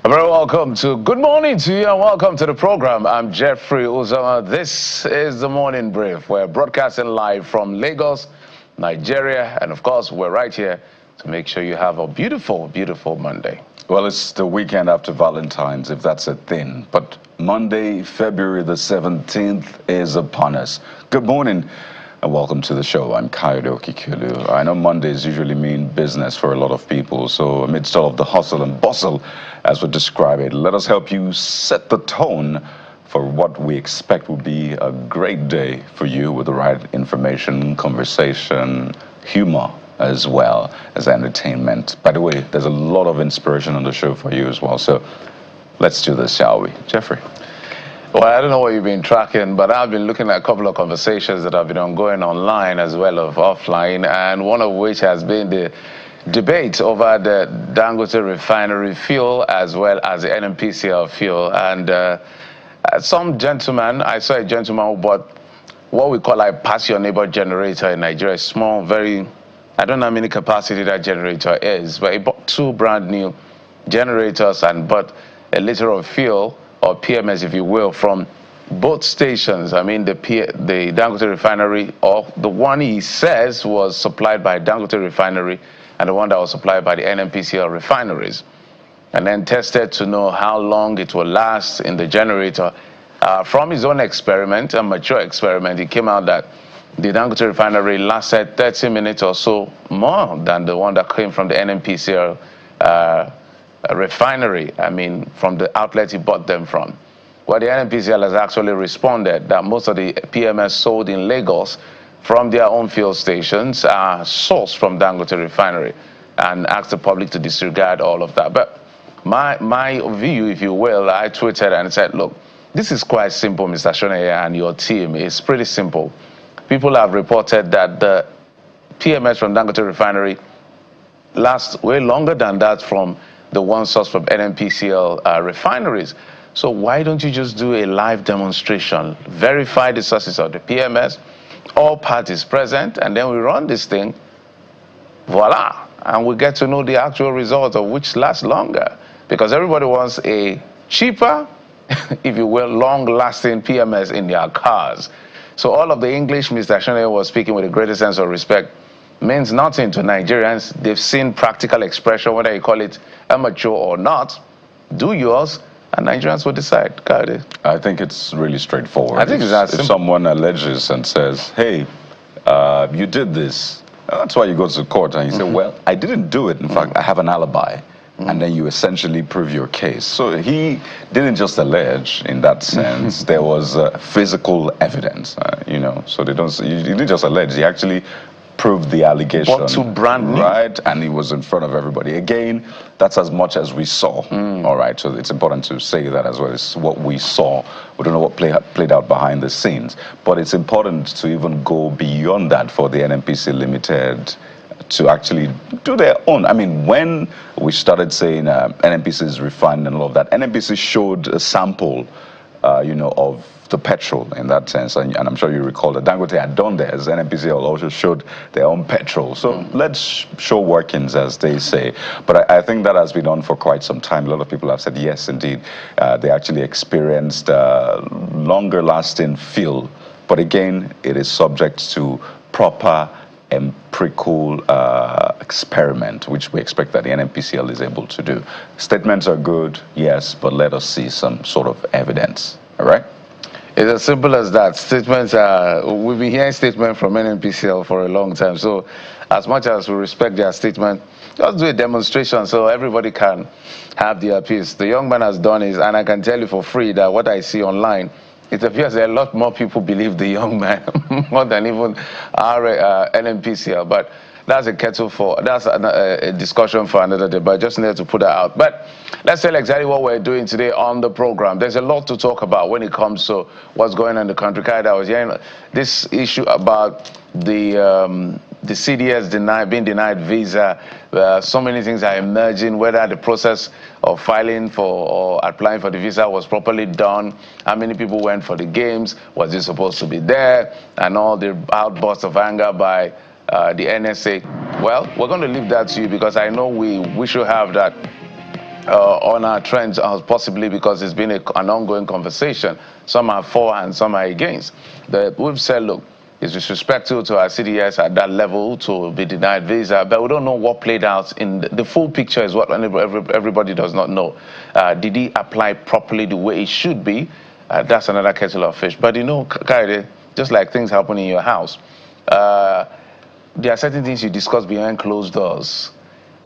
Very welcome to Good Morning to you and welcome to the program. I'm Jeffrey Uzama. This is the Morning Brief. We're broadcasting live from Lagos, Nigeria, and of course we're right here to make sure you have a beautiful, beautiful Monday. Well, it's the weekend after Valentine's, if that's a thing. But Monday, February the 17th is upon us. Good morning and welcome to the show. I'm Kayode Okikulu. I know Mondays usually mean business for a lot of people. So amidst all of the hustle and bustle, as we describe it, let us help you set the tone for what we expect will be a great day for you with the right information, conversation, humor, as well as entertainment. By the way, there's a lot of inspiration on the show for you as well. So let's do this, shall we? Jeffrey. Well, I don't know what you've been tracking, but I've been looking at a couple of conversations that have been ongoing online as well as offline, and one of which has been the debate over the Dangote refinery fuel as well as the NNPCL fuel. And some gentleman, I saw a gentleman who bought what we call a pass your neighbor generator in Nigeria, small, very, I don't know how many capacity that generator is, but he bought two brand new generators and bought a liter of fuel, or PMS if you will, from both stations. I mean the Dangote refinery, or the one he says was supplied by Dangote refinery and the one that was supplied by the NNPCL refineries, and then tested to know how long it will last in the generator. From his own experiment, a mature experiment, it came out that the Dangote refinery lasted 30 minutes or so more than the one that came from the NNPCL refinery, I mean, from the outlet he bought them from. Well, the NNPCL has actually responded that most of the PMS sold in Lagos from their own fuel stations are sourced from Dangote refinery, and asked the public to disregard all of that. But my view, if you will, I tweeted and said, look, this is quite simple, Mr. Shoneye and your team. It's pretty simple. People have reported that the PMS from Dangote refinery lasts way longer than that from the one source from NNPCL refineries. So why don't you just do a live demonstration, verify the sources of the PMS, all parties present, and then we run this thing, voila, and we get to know the actual result of which lasts longer. Because everybody wants a cheaper, if you will, long-lasting PMS in their cars. So all of the English Mr. Shoneye was speaking with the greatest sense of respect means nothing to Nigerians. They've seen practical expression, whether you call it amateur or not. Do yours, and Nigerians will decide. Got it. I think it's really straightforward. I think it's that simple. If someone alleges and says, hey, you did this, that's why you go to court and you say, well, I didn't do it. In fact, I have an alibi. And then you essentially prove your case. So he didn't just allege in that sense. There was physical evidence, you know. So they don't. You didn't just allege. He actually proved the allegation. Bought two brand new. Right, and he was in front of everybody. Again, that's as much as we saw. All right, so it's important to say that as well. It's what we saw. We don't know what played out behind the scenes. But it's important to even go beyond that for the NNPC Limited to actually do their own. I mean, when we started saying NNPC is refined and all of that, NNPC showed a sample, you know, of the petrol in that sense. And I'm sure you recall that Dangote had done theirs. NNPC also showed their own petrol. So let's show workings, as they say. But I think that has been on for quite some time. A lot of people have said, yes, indeed, they actually experienced longer lasting fuel. But again, it is subject to proper empirical experiment, which we expect that the NNPCL is able to do. Statements are good, yes, but let us see some sort of evidence. All right? It's as simple as that. Statements are, we've been hearing statements from NNPCL for a long time. So as much as we respect their statement, just do a demonstration so everybody can have their piece. The young man has done his, and I can tell you for free that what I see online, it appears that a lot more people believe the young man more than even our NNPCL. But that's a kettle for, that's a discussion for another day, but I just needed to put that out. But let's tell exactly what we're doing today on the program. There's a lot to talk about when it comes to what's going on in the country. I was hearing this issue about the CDS being denied visa. So many things are emerging, whether the process of filing for or applying for the visa was properly done, how many people went for the games, was it supposed to be there, and all the outbursts of anger by the NSA. Well, we're going to leave that to you because I know we should have that on our trends, possibly because it's been an ongoing conversation. Some are for and some are against. We've said, look, it's disrespectful to our CDS at that level to be denied visa, but we don't know what played out in the full picture is what everybody does not know. Did he apply properly the way it should be? That's another kettle of fish. But you know, Kaide, just like things happen in your house, there are certain things you discuss behind closed doors,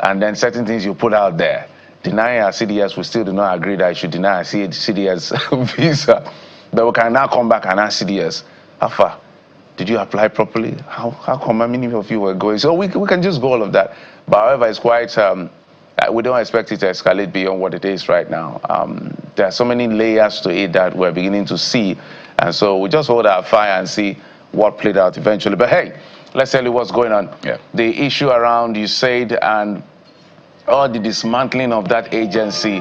and then certain things you put out there. Denying our CDS, we still do not agree that I should deny our CDS visa. But we can now come back and ask CDS, how far? Did you apply properly? How come many of you were going? So we can just go all of that. But however, it's quite, we don't expect it to escalate beyond what it is right now. There are so many layers to it that we're beginning to see. And so we just hold our fire and see what played out eventually. But hey, let's tell you what's going on. Yeah. The issue around USAID and all the dismantling of that agency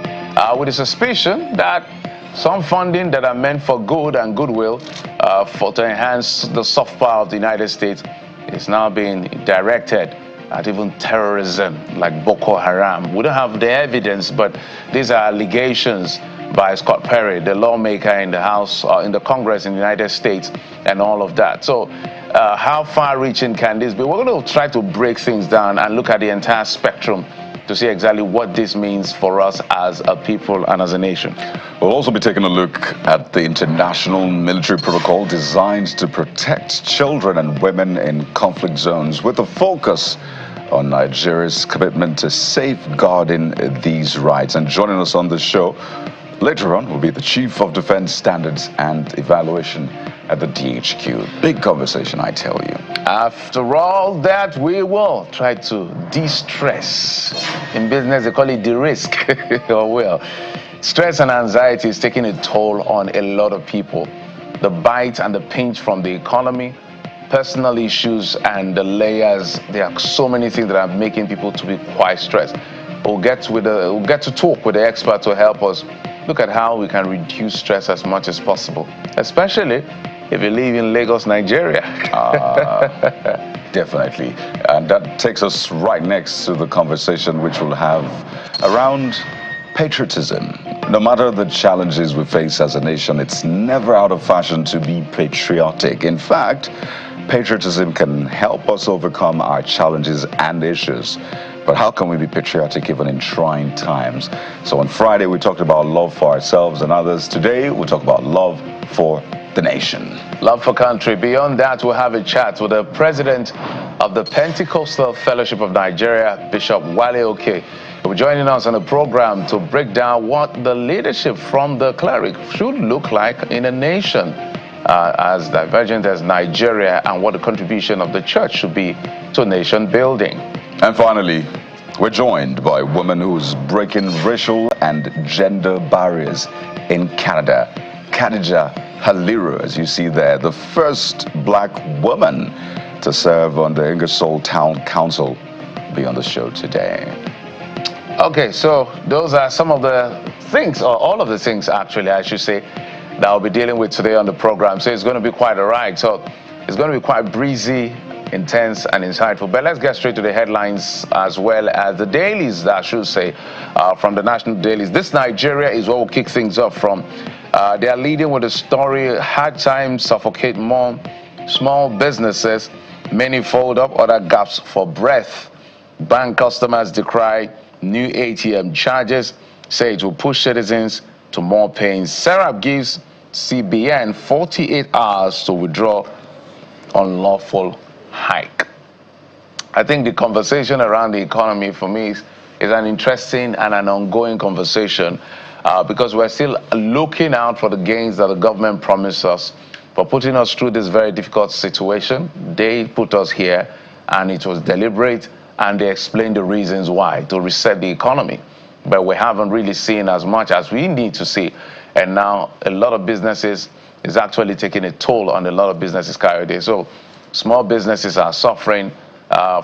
with the suspicion that some funding that are meant for good and goodwill to enhance the soft power of the United States is now being directed at even terrorism like Boko Haram. We don't have the evidence, but these are allegations by Scott Perry, the lawmaker in the House, in the Congress in the United States, and all of that. So how far-reaching can this be? We're going to try to break things down and look at the entire spectrum to see exactly what this means for us as a people and as a nation. We'll also be taking a look at the international military protocol designed to protect children and women in conflict zones, with a focus on Nigeria's commitment to safeguarding these rights. And joining us on the show later on will be the Chief of Defense Standards and Evaluation at the DHQ. Big conversation, I tell you. After all that, we will try to de-stress. In business, they call it de-risk. Or well, stress and anxiety is taking a toll on a lot of people. The bite and the pinch from the economy, personal issues, and the layers. There are so many things that are making people to be quite stressed. We'll get to talk with the expert to help us look at how we can reduce stress as much as possible, especially if you live in Lagos, Nigeria. Definitely. And that takes us right next to the conversation which we'll have around patriotism. No matter the challenges we face as a nation, it's never out of fashion to be patriotic. In fact, patriotism can help us overcome our challenges and issues. But how can we be patriotic even in trying times? So on Friday, we talked about love for ourselves and others. Today, we'll talk about love for the nation. Love for country. Beyond that, we'll have a chat with the president of the Pentecostal Fellowship of Nigeria, Bishop Wale Oke. He'll be joining us on a program to break down what the leadership from the cleric should look like in a nation as divergent as Nigeria, and what the contribution of the church should be to nation building. And finally, we're joined by a woman who's breaking racial and gender barriers in Canada. Khadija Haliru, as you see there, the first black woman to serve on the Ingersoll Town Council, be on the show today. Okay, so those are some of the things, or all of the things actually, I should say, that I'll be dealing with today on the program. So it's going to be quite a ride. So it's going to be quite breezy, intense, and insightful. But let's get straight to the headlines as well as the dailies, I should say, from the national dailies. This Nigeria is what will kick things off from. They are leading with a story: hard times suffocate more small businesses, many fold up other gaps for breath. Bank customers decry new ATM charges, say it will push citizens to more pain. Serap gives CBN 48 hours to withdraw unlawful hike. I think the conversation around the economy for me is an interesting and an ongoing conversation because we're still looking out for the gains that the government promised us for putting us through this very difficult situation. They put us here, and it was deliberate, and they explained the reasons why, to reset the economy. But we haven't really seen as much as we need to see. And now a lot of businesses is actually taking a toll on a lot of businesses carried. So small businesses are suffering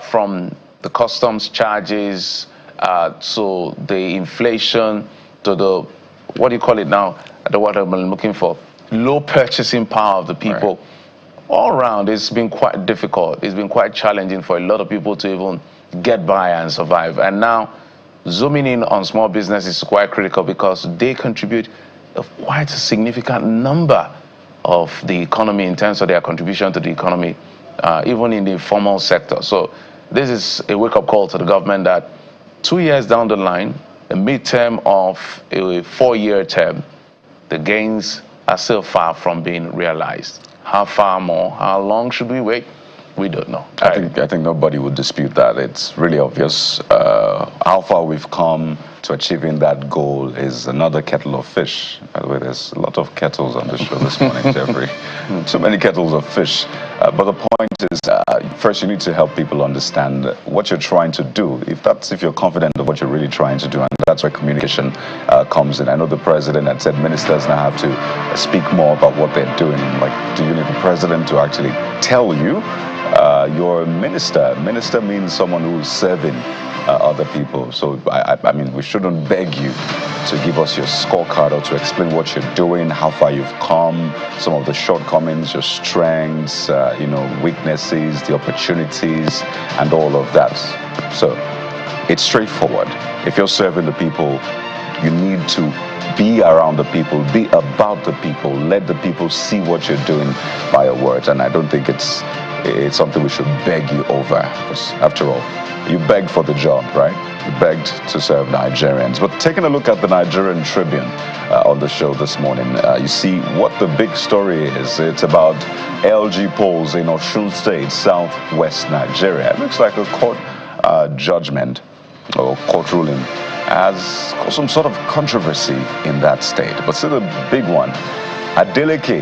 from the customs charges, to the inflation, to the, what do you call it now, the word I'm looking for, low purchasing power of the people. Right. All around, it's been quite difficult. It's been quite challenging for a lot of people to even get by and survive. And now zooming in on small business is quite critical because they contribute quite a significant number of the economy in terms of their contribution to the economy, even in the informal sector. So this is a wake-up call to the government that 2 years down the line, a midterm of a 4-year term, the gains are still far from being realized. How far more? How long should we wait? We don't know. I think nobody would dispute that. It's really obvious. How far we've come to achieving that goal is another kettle of fish. By the way, there's a lot of kettles on the show this morning, Jeffrey. Too many kettles of fish. But the point is, first you need to help people understand what you're trying to do. If you're confident of what you're really trying to do, and that's where communication comes in. I know the president had said ministers now have to speak more about what they're doing. Like, do you need the president to actually tell you? You're a minister. Minister means someone who's serving other people. So, I mean, we shouldn't beg you to give us your scorecard or to explain what you're doing, how far you've come, some of the shortcomings, your strengths, weaknesses, the opportunities, and all of that. So, it's straightforward. If you're serving the people, you need to be around the people, be about the people, let the people see what you're doing by your words. And I don't think it's something we should beg you over, because after all, you begged for the job, right? You begged to serve Nigerians. But taking a look at the Nigerian Tribune on the show this morning, you see what the big story is. It's about LG polls in Osun State, southwest Nigeria. It looks like a court judgment or court ruling has caused some sort of controversy in that state. But see the big one, Adeleke,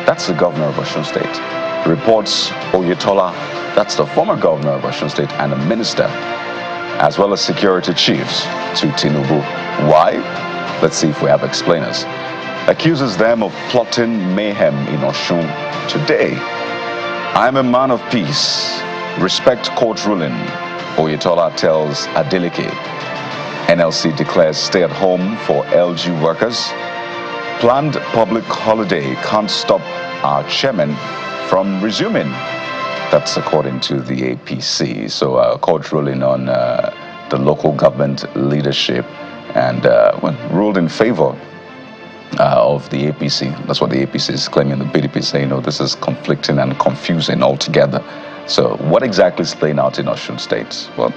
that's the governor of Osun State, reports Oyetola, that's the former governor of Osun State and a minister, as well as security chiefs, to Tinubu. Why? Let's see if we have explainers. Accuses them of plotting mayhem in Osun today. I'm a man of peace. Respect court ruling, Oyetola tells Adeleke. NLC declares stay at home for LG workers. Planned public holiday can't stop our chairman from resuming. That's according to the APC. So court ruling on the local government leadership and ruled in favor of the APC. That's what the APC is claiming. The BDP is saying, no, this is conflicting and confusing altogether. So what exactly is playing out in Osun State? Well,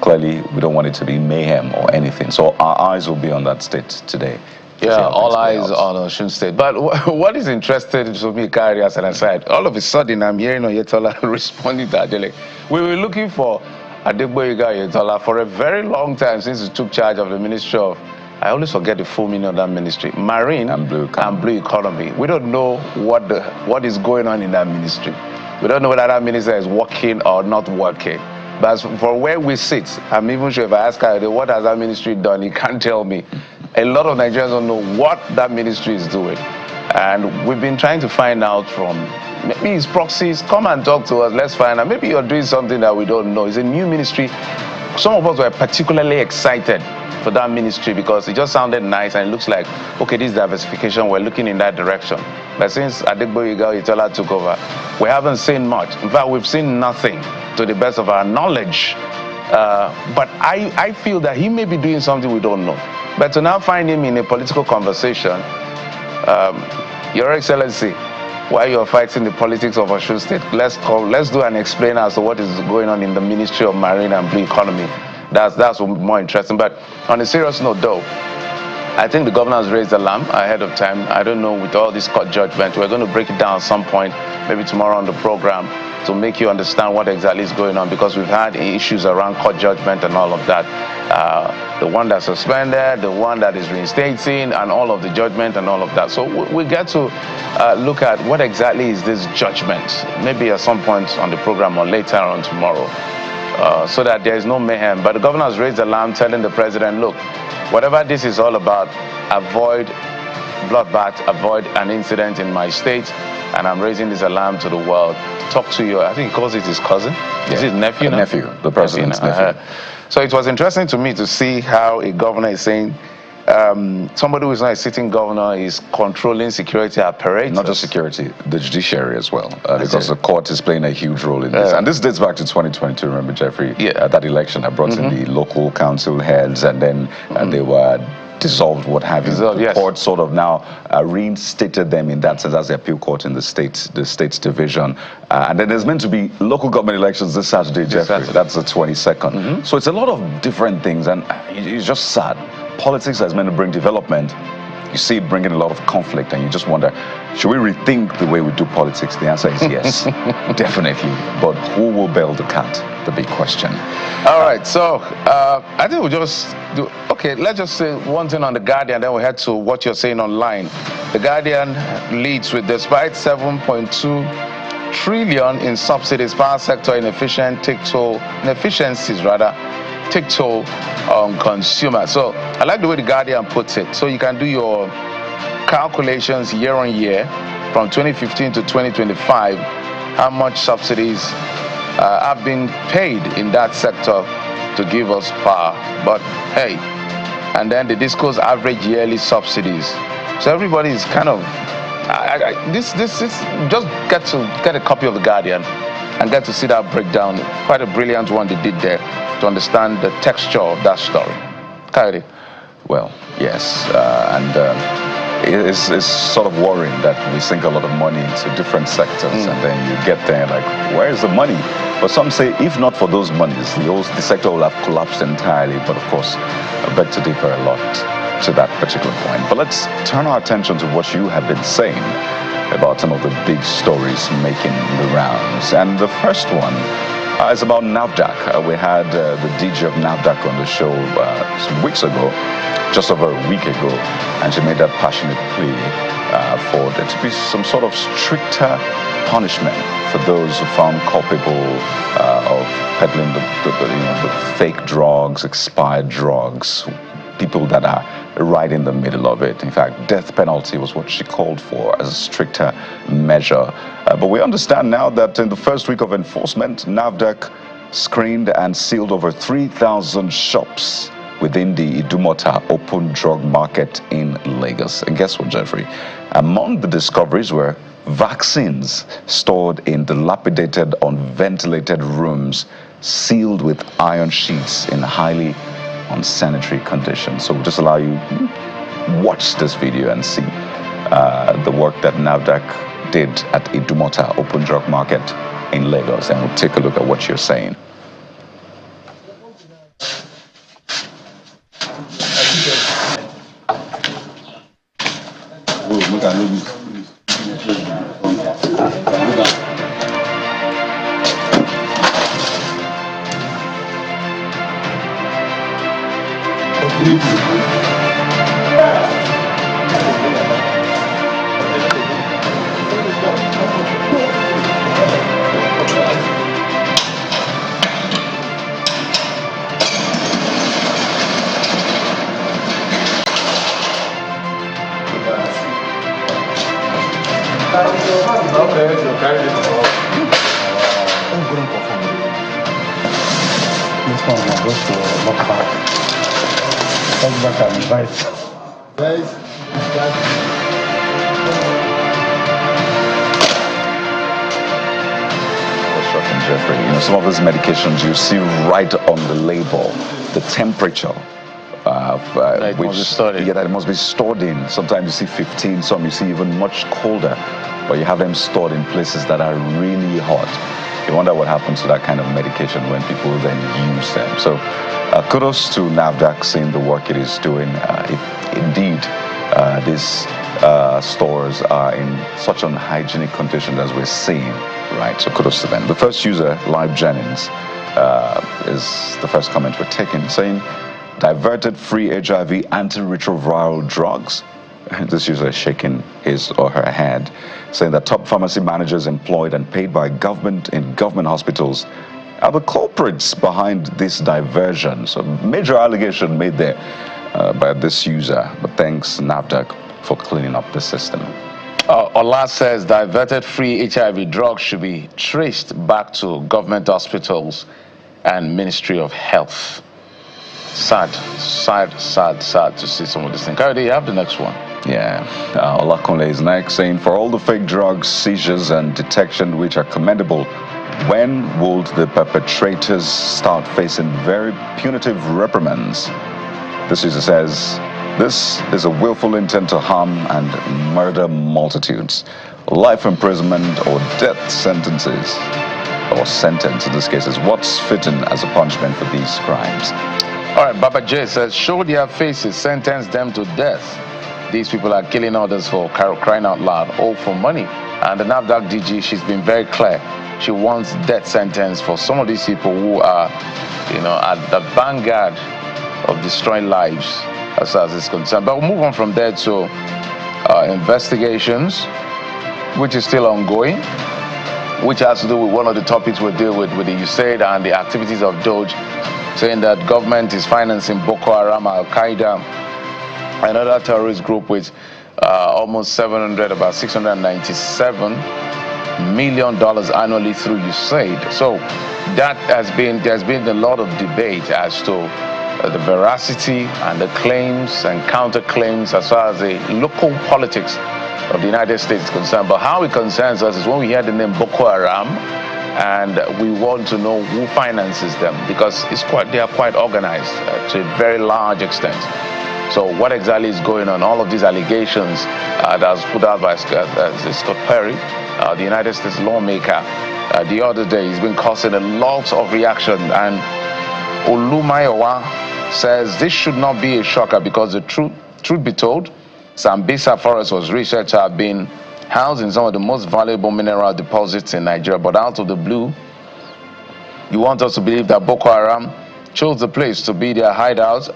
clearly we don't want it to be mayhem or anything. So our eyes will be on that state today. Yeah, all eyes on Osun State. But what is interesting to me, Kari, as an aside, all of a sudden I'm hearing Oyetola responding to Adeleke. We were looking for Adegboyega Oyetola for a very long time since he took charge of the Ministry of, I always forget the full meaning of that ministry, Marine and Blue Economy. We don't know what is going on in that ministry. We don't know whether that minister is working or not working. But for where we sit, I'm even sure if I ask her, what has that ministry done, he can't tell me. A lot of Nigerians don't know what that ministry is doing. And we've been trying to find out from maybe his proxies, come and talk to us, let's find out. Maybe you're doing something that we don't know. It's a new ministry. Some of us were particularly excited for that ministry because it just sounded nice and it looks like, okay, this diversification, we're looking in that direction. But since Adegboyega Oyetola took over, we haven't seen much. In fact, we've seen nothing to the best of our knowledge. But I feel that he may be doing something we don't know. But to now find him in a political conversation, Your Excellency, while you're fighting the politics of Osun State, let's do an explain as to what is going on in the Ministry of Marine and Blue Economy. That's more interesting. But on a serious note, though, I think the governor has raised the alarm ahead of time. I don't know, with all this court judgment, we're going to break it down at some point, maybe tomorrow on the program, to make you understand what exactly is going on, because we've had issues around court judgment and all of that. The one that's suspended, the one that is reinstating, and all of the judgment and all of that. So we get to look at what exactly is this judgment, maybe at some point on the program or later on tomorrow, so that there is no mayhem. But the governor has raised the alarm, telling the president, look, whatever this is all about, avoid bloodbath, avoid an incident in my state, and I'm raising this alarm to the world. Talk to you. I think he calls it his cousin. Is it nephew? Nephew, the president's nephew. So it was interesting to me to see how a governor is saying somebody who is not a sitting governor is controlling security apparatus. Not just security, the judiciary as well, because the court is playing a huge role in this. And this dates back to 2022, remember, Jeffrey? Yeah. That election, I brought in the local council heads, and then they were dissolved, what have you. The court sort of now reinstated them in that sense as the appeal court in the state's division. And then there's meant to be local government elections this Saturday, Jeffrey. That's the 22nd. So it's a lot of different things, and it's just sad. Politics is meant to bring development. You see it bringing a lot of conflict, and you just wonder, should we rethink the way we do politics? The answer is yes, definitely. But who will bail the cat? The big question. All right, so I think we'll just do, okay, let's just say one thing on The Guardian, then we'll head to what you're saying online. The Guardian leads with, despite 7.2 trillion in subsidies, power sector inefficiencies take toll on consumers. So I like the way The Guardian puts it. So you can do your calculations year on year from 2015 to 2025, how much subsidies have been paid in that sector to give us power. But hey, and then the disclose average yearly subsidies. So everybody is kind of, this just get a copy of The Guardian and get to see that breakdown. Quite a brilliant one they did there to understand the texture of that story. Coyote. Well, yes, it's sort of worrying that we sink a lot of money into different sectors, and then you get there like, where is the money? But some say, if not for those monies, the sector will have collapsed entirely. But of course, I beg to differ a lot to that particular point. But let's turn our attention to what you have been saying about some of the big stories making the rounds. And the first one is about NAFDAC. We had the DG of NAFDAC on the show some weeks ago, just over a week ago, and she made that passionate plea for there to be some sort of stricter punishment for those who found culpable of peddling the fake drugs, expired drugs, people that are right in the middle of it. In fact, death penalty was what she called for as a stricter measure. But we understand now that in the first week of enforcement, NAFDAC screened and sealed over 3,000 shops within the Idumota open drug market in Lagos. And guess what, Jeffrey? Among the discoveries were vaccines stored in dilapidated, unventilated rooms, sealed with iron sheets in highly unsanitary conditions. So we'll just allow you watch this video and see the work that NAFDAC did at Idumota Open Drug Market in Lagos, and we'll take a look at what you're saying. Jeffrey, some of these medications you see right on the label, the temperature that it must be stored in. Sometimes you see 15, some you see even much colder, but you have them stored in places that are really hot. You wonder what happens to that kind of medication when people then use them. So kudos to NAFDAC seeing the work it is doing. If indeed these stores are in such unhygienic conditions as we're seeing, right? So kudos to them. The first user, Live Jennings, is the first comment we're taking, saying, diverted free HIV antiretroviral drugs. This user is shaking his or her head, saying that top pharmacy managers employed and paid by government in government hospitals are the culprits behind this diversion. So major allegation made there by this user, but thanks NAFDAC for cleaning up the system. Ola says diverted free HIV drugs should be traced back to government hospitals and Ministry of Health. sad to see some of this thing. Kayode, you have the next one. Yeah, Olakunle is next, saying, for all the fake drugs, seizures and detection which are commendable, when will the perpetrators start facing very punitive reprimands? This user says, this is a willful intent to harm and murder multitudes. Life imprisonment or death sentences, or sentence in this case, is what's fitting as a punishment for these crimes. All right, Baba J says, show their faces, sentence them to death. These people are killing others for crying out loud, all for money. And the NAFDAC DG, she's been very clear. She wants death sentence for some of these people who are, at the vanguard of destroying lives as far as it's concerned. But we'll move on from there to investigations, which is still ongoing, which has to do with one of the topics we deal with the USAID and the activities of DOJ, saying that government is financing Boko Haram, Al-Qaeda, another terrorist group with about $697 million annually through USAID. So there's been a lot of debate as to the veracity and the claims and counterclaims as far as the local politics of the United States is concerned. But how it concerns us is when we hear the name Boko Haram, and we want to know who finances them, because they are quite organized to a very large extent. So what exactly is going on? All of these allegations that was put out by Scott Perry, the United States lawmaker, the other day, has been causing a lot of reaction. And Olumayowa says this should not be a shocker, because the truth be told, Sambisa Forest was researched to have been housed in some of the most valuable mineral deposits in Nigeria. But out of the blue, you want us to believe that Boko Haram chose the place to be their hideout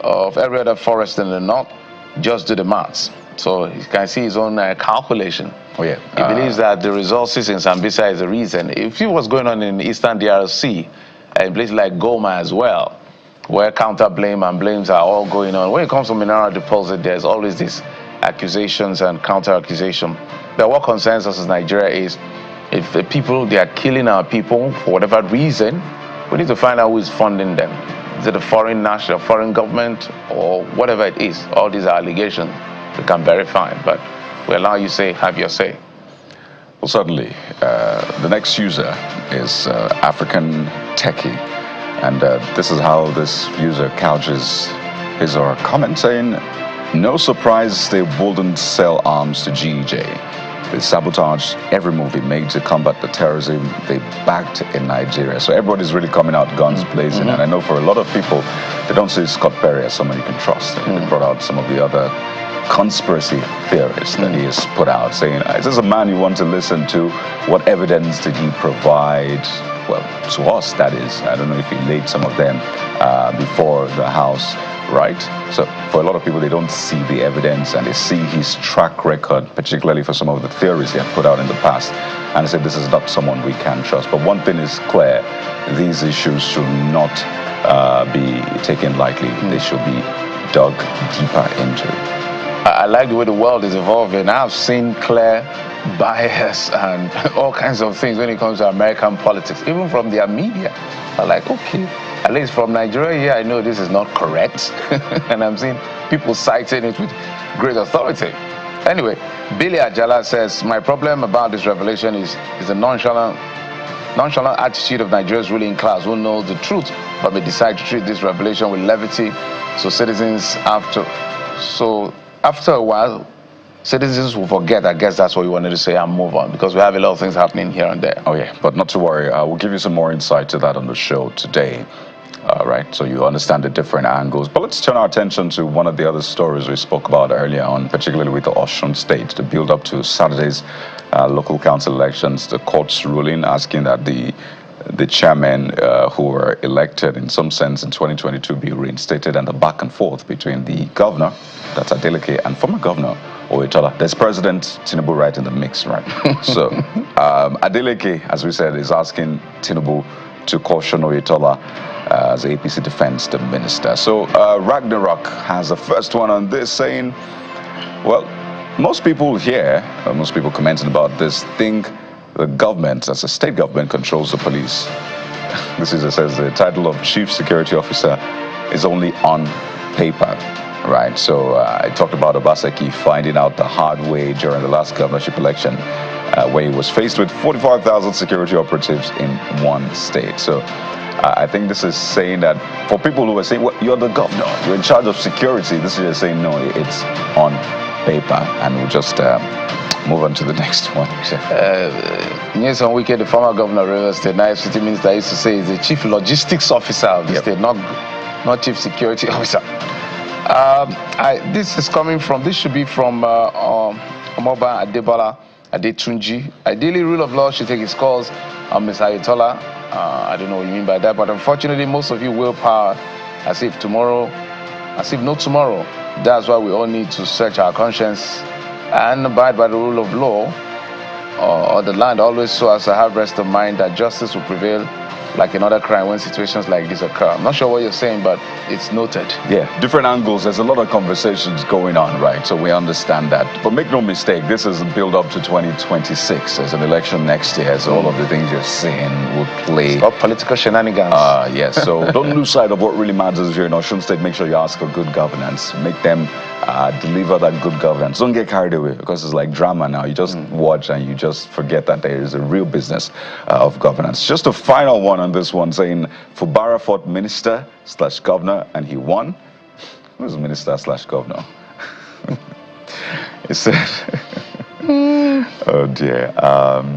of every other forest in the north. Just do the maths. So you can see his own calculation. Oh yeah. He believes that the resources in Sambisa is the reason. If you what's going on in Eastern DRC, and places like Goma as well, where counter-blame and blames are all going on. When it comes to mineral deposit, there's always these accusations and counter-accusation. But what concerns us as Nigeria is, if the people, they are killing our people for whatever reason, we need to find out who is funding them. Is it a foreign government, or whatever it is? All these are allegations. We can verify, but we allow you to have your say. Well, certainly. The next user is African Techie. And this is how this user couches his or her comment, saying, no surprise they wouldn't sell arms to GEJ. They sabotaged every move they made to combat the terrorism they backed in Nigeria. So everybody's really coming out guns blazing. And I know for a lot of people, they don't see Scott Perry as someone you can trust. They brought out some of the other conspiracy theorists that he has put out, saying, is this a man you want to listen to? What evidence did he provide? Well, to us, that is. I don't know if he laid some of them before the House, right? So for a lot of people, they don't see the evidence, and they see his track record, particularly for some of the theories he had put out in the past. And they say this is not someone we can trust. But one thing is clear, these issues should not be taken lightly. They should be dug deeper into. I like the way the world is evolving. I've seen clear bias and all kinds of things when it comes to American politics, even from their media. I'm like, okay, at least from Nigeria, I know this is not correct. And I'm seeing people citing it with great authority. Anyway, Billy Ajala says, my problem about this revelation is the nonchalant attitude of Nigeria's ruling class, who know the truth, but may decide to treat this revelation with levity. So citizens after a while, citizens will forget. I guess that's what you wanted to say, and move on, because we have a lot of things happening here and there. Oh yeah, but not to worry. We'll give you some more insight to that on the show today. Right, so you understand the different angles. But let's turn our attention to one of the other stories we spoke about earlier on, particularly with the Osun State, the build up to Saturday's local council elections, the court's ruling asking that the chairmen who were elected in some sense in 2022 be reinstated, and the back and forth between the governor, that's Adeleke, and former governor Oyetola. There's President Tinubu right in the mix, right? So Adeleke, as we said, is asking Tinubu to caution Oyetola as APC defends the minister. So Ragnarok has the first one on this, saying, well, most people here, most people commenting about this, think the government, as a state government, controls the police. This is, it says, the title of Chief Security Officer is only on paper. Right, so I talked about Obaseki finding out the hard way during the last governorship election, where he was faced with 45,000 security operatives in one state. So I think this is saying that for people who are saying, well, you're the governor, you're in charge of security, this is just saying, no, it's on paper. And we'll just move on to the next one. Nyesom Wike, the former governor of Rivers State, Naib City Minister, used to say he's the chief logistics officer of the state, not chief security officer. This should be from Omoba Adebola Adetunji. Ideally, rule of law should take its calls on Ms. Ayatola. I don't know what you mean by that, but unfortunately, most of you willpower as if no tomorrow. That's why we all need to search our conscience and abide by the rule of law or the land, always so as to have rest of mind that justice will prevail like another crime when situations like this occur. I'm not sure what you're saying, but it's noted. Yeah, different angles. There's a lot of conversations going on, right? So we understand that. But make no mistake, this is a build up to 2026. There's an election next year, so all of the things you're saying will play. It's all political shenanigans. Yes, so don't lose sight of what really matters here in Osun State. Make sure you ask for good governance. Make them deliver that good governance. Don't get carried away, because it's like drama now. You just watch and you just forget that there is a real business of governance. Just a final one on this one, saying Fubara fought minister/governor and he won. Who's minister/governor? He said, oh dear.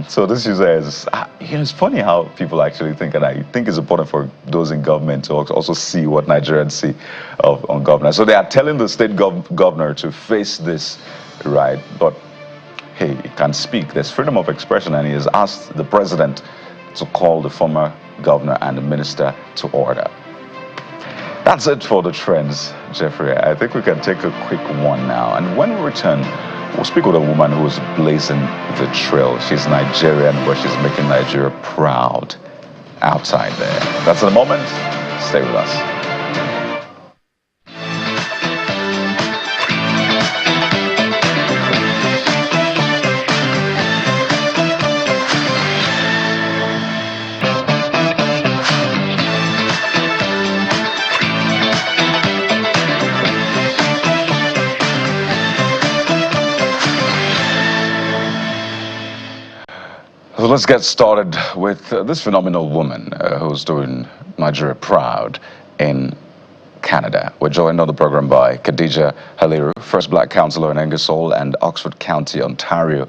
So this user is, it's funny how people actually think, and I think it's important for those in government to also see what Nigerians see on governance. So they are telling the state governor to face this, right? But hey, he can't speak. There's freedom of expression, and he has asked the president to call the former governor and the minister to order. That's it for the trends, Jeffrey. I think we can take a quick one now. And when we return, we'll speak with a woman who's blazing the trail. She's Nigerian, but she's making Nigeria proud outside there. That's in a moment. Stay with us. So let's get started with this phenomenal woman who's doing Nigeria proud in Canada. We're joined on the program by Khadija Haliru, first black councillor in Ingersoll and Oxford County, Ontario.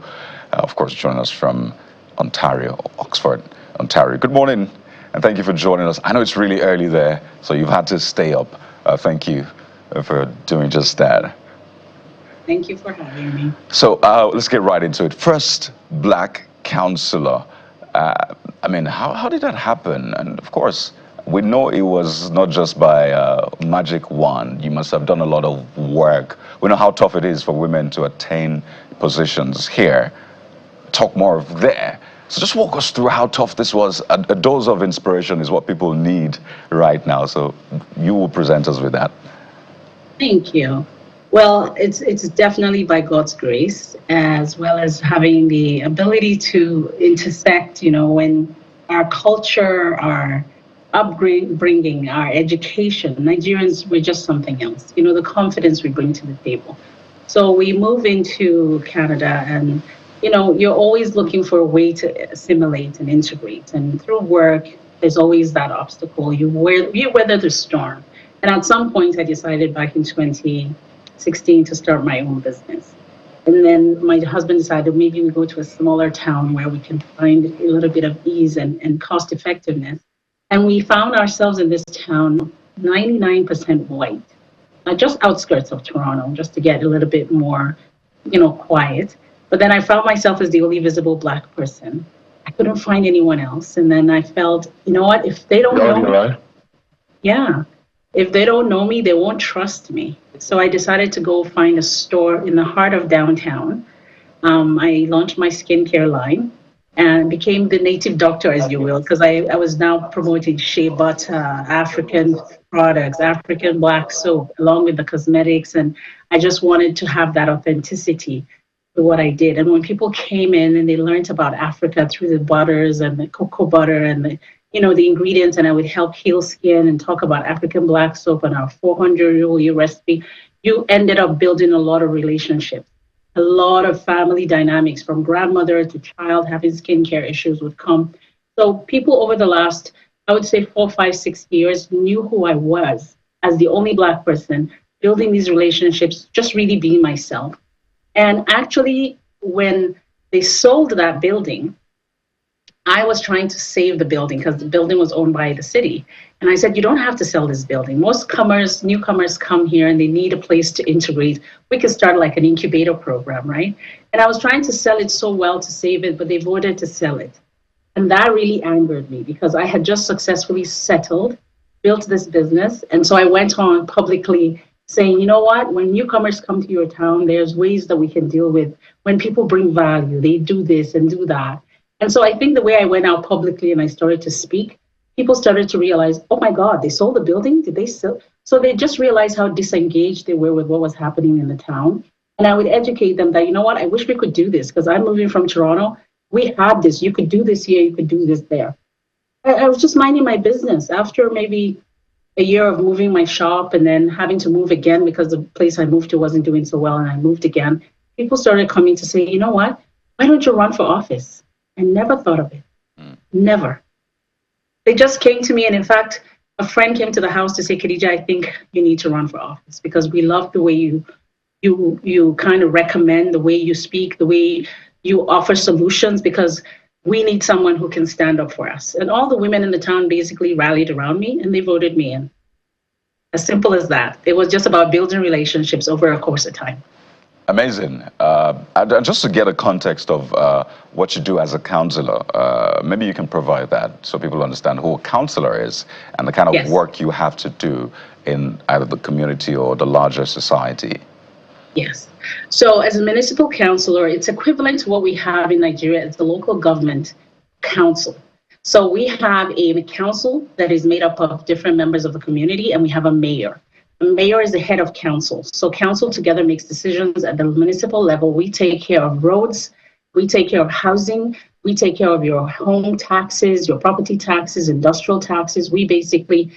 Of course, joining us from Ontario, Oxford, Ontario. Good morning, and thank you for joining us. I know it's really early there, so you've had to stay up. Thank you for doing just that. Thank you for having me. So let's get right into it. First black councillor. I mean, how did that happen? And of course, we know it was not just by magic wand. You must have done a lot of work. We know how tough it is for women to attain positions here. Talk more of there. So just walk us through how tough this was. A dose of inspiration is what people need right now. So you will present us with that. Thank you. Well, it's definitely by God's grace, as well as having the ability to intersect, when our culture, our upbringing, our education, Nigerians, we're just something else, the confidence we bring to the table. So we move into Canada and, you're always looking for a way to assimilate and integrate. And through work, there's always that obstacle. You weather the storm. And at some point, I decided back in 2016 to start my own business. And then my husband decided maybe we go to a smaller town where we can find a little bit of ease and cost effectiveness. And we found ourselves in this town, 99% white, just outskirts of Toronto, just to get a little bit more, quiet. But then I found myself as the only visible black person. I couldn't find anyone else. And then I felt, what, if they don't know me, right? Yeah. If they don't know me, they won't trust me. So I decided to go find a store in the heart of downtown. I launched my skincare line and became the native doctor, as you will, because I was now promoting shea butter, African products, African black soap, along with the cosmetics. And I just wanted to have that authenticity to what I did. And when people came in and they learned about Africa through the butters and the cocoa butter and the the ingredients, and I would help heal skin and talk about African black soap and our 400-year recipe. You ended up building a lot of relationships, a lot of family dynamics from grandmother to child having skincare issues would come. So people over the last, I would say 4, 5, 6 years knew who I was as the only black person, building these relationships, just really being myself. And actually, when they sold that building, I was trying to save the building because the building was owned by the city. And I said, you don't have to sell this building. Most newcomers come here and they need a place to integrate. We could start like an incubator program, right? And I was trying to sell it so well to save it, but they voted to sell it. And that really angered me because I had just successfully settled, built this business. And so I went on publicly saying, you know what, when newcomers come to your town, there's ways that we can deal with. When people bring value, they do this and do that. And so I think the way I went out publicly and I started to speak, people started to realize, oh my God, they sold the building? Did they sell? So they just realized how disengaged they were with what was happening in the town. And I would educate them that, you know what, I wish we could do this because I'm moving from Toronto. We had this. You could do this here. You could do this there. I was just minding my business. After maybe a year of moving my shop and then having to move again because the place I moved to wasn't doing so well and I moved again, people started coming to say, you know what, why don't you run for office? I never thought of it. Never. They just came to me. And in fact, a friend came to the house to say, Khadija, I think you need to run for office because we love the way you kind of recommend, the way you speak, the way you offer solutions, because we need someone who can stand up for us. And all the women in the town basically rallied around me and they voted me in. As simple as that. It was just about building relationships over a course of time. Amazing. Just to get a context of what you do as a counselor, maybe you can provide that so people understand who a counselor is and the kind of work you have to do in either the community or the larger society. Yes. So as a municipal councillor, it's equivalent to what we have in Nigeria as the local government council. So we have a council that is made up of different members of the community, and we have a mayor. The mayor is the head of council. So council together makes decisions at the municipal level. We take care of roads, we take care of housing, we take care of your home taxes, your property taxes, industrial taxes. We basically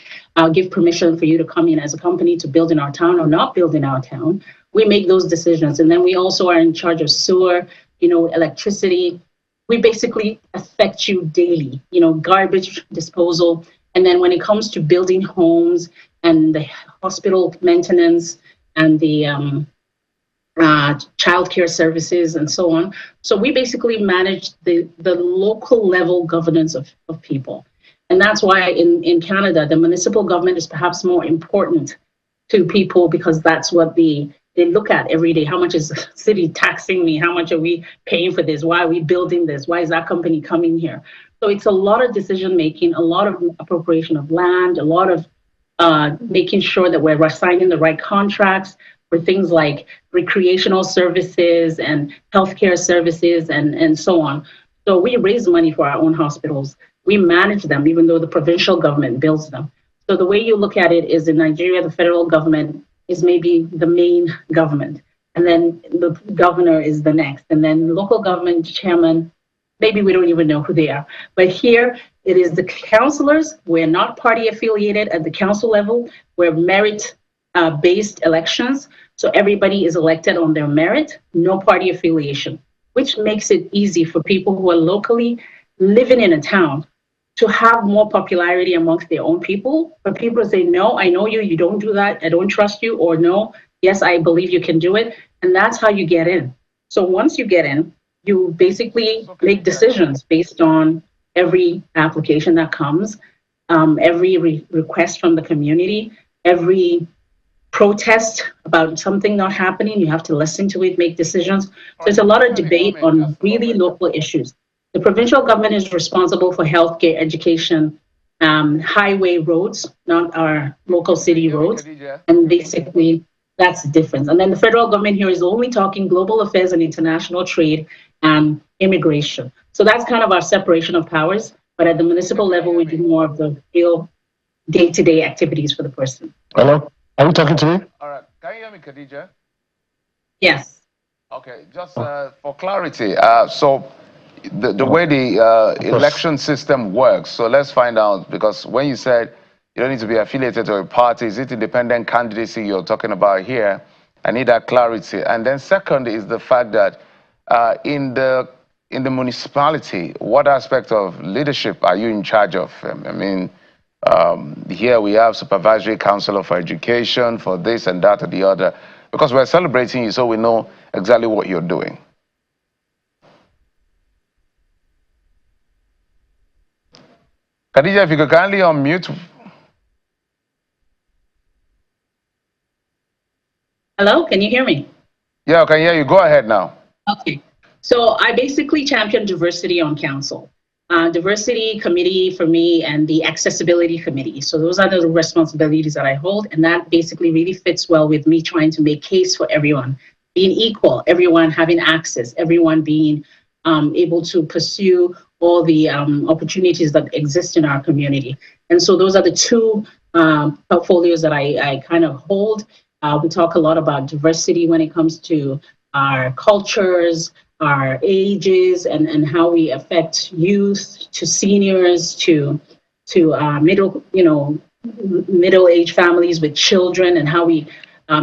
give permission for you to come in as a company to build in our town or not build in our town. We make those decisions. And then we also are in charge of sewer, electricity. We basically affect you daily, garbage disposal. And then when it comes to building homes and the hospital maintenance and the childcare services and so on. So we basically manage the local level governance of people. And that's why in Canada, the municipal government is perhaps more important to people because that's what they look at every day. How much is the city taxing me? How much are we paying for this? Why are we building this? Why is that company coming here? So it's a lot of decision making, a lot of appropriation of land, a lot of making sure that we're signing the right contracts for things like recreational services and healthcare services and so on. So we raise money for our own hospitals. We manage them, even though the provincial government builds them. So the way you look at it is in Nigeria, the federal government is maybe the main government. And then the governor is the next. And then local government chairman, maybe we don't even know who they are. But here it is the councillors. We're not party affiliated at the council level. We're merit-based elections. So everybody is elected on their merit, no party affiliation, which makes it easy for people who are locally living in a town to have more popularity amongst their own people. But people say, no, I know you, you don't do that, I don't trust you, or no, yes, I believe you can do it. And that's how you get in. So once you get in, you basically make decisions based on every application that comes, every request from the community, every protest about something not happening, you have to listen to it, make decisions. So there's a lot of debate on really local issues. The provincial government is responsible for healthcare, education, highway roads, not our local city roads. And basically, that's the difference. And then the federal government here is only talking global affairs and international trade and immigration. So that's kind of our separation of powers. But at the municipal level, we do more of the real day-to-day activities for the person. Hello? Are you talking to me? All right. Can you hear me, Khadija? Yes. Okay. Just for clarity, so the way the election system works. So let's find out, because when you said you don't need to be affiliated to a party, is it independent candidacy you're talking about here? I need that clarity. And then second is the fact that in the municipality, what aspect of leadership are you in charge of? I mean, here we have supervisory council for education, for this and that and the other, because we're celebrating you, so we know exactly what you're doing. Khadija, if you could kindly unmute. Hello, can you hear me? Yeah, I can hear you. Go ahead now. Okay. So I basically champion diversity on council. Diversity committee for me and the accessibility committee. So those are the responsibilities that I hold. And that basically really fits well with me trying to make case for everyone being equal, everyone having access, everyone being able to pursue all the opportunities that exist in our community. And so those are the two portfolios that I kind of hold. We talk a lot about diversity when it comes to our cultures, our ages, and how we affect youth to seniors to middle-aged families with children, and how we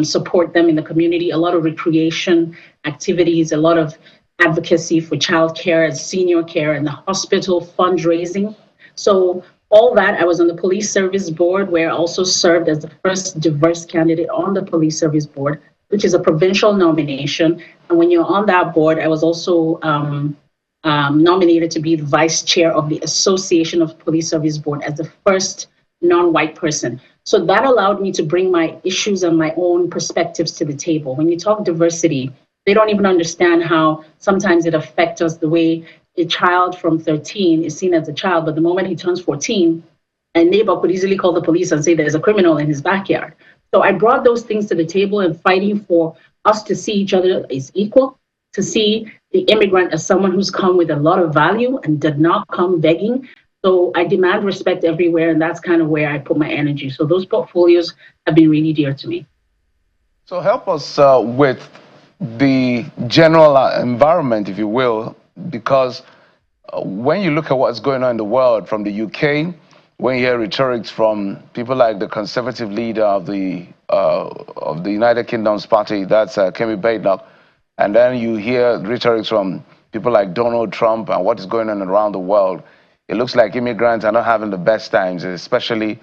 support them in the community. A lot of recreation activities, a lot of advocacy for childcare and senior care, and the hospital fundraising. So all that, I was on the police service board, where I also served as the first diverse candidate on the police service board, which is a provincial nomination. And when you're on that board, I was also nominated to be the vice chair of the Association of Police Service Board as the first non-white person. So that allowed me to bring my issues and my own perspectives to the table. When you talk diversity, they don't even understand how sometimes it affects us, the way a child from 13 is seen as a child, but the moment he turns 14, a neighbor could easily call the police and say there's a criminal in his backyard. So I brought those things to the table and fighting for us to see each other as equal, to see the immigrant as someone who's come with a lot of value and did not come begging. So I demand respect everywhere, and that's kind of where I put my energy. So those portfolios have been really dear to me. So help us with the general environment, if you will, because when you look at what's going on in the world, from the UK, when you hear rhetorics from people like the conservative leader of the United Kingdom's party, that's Kemi Badenoch, and then you hear rhetorics from people like Donald Trump and what is going on around the world, it looks like immigrants are not having the best times, especially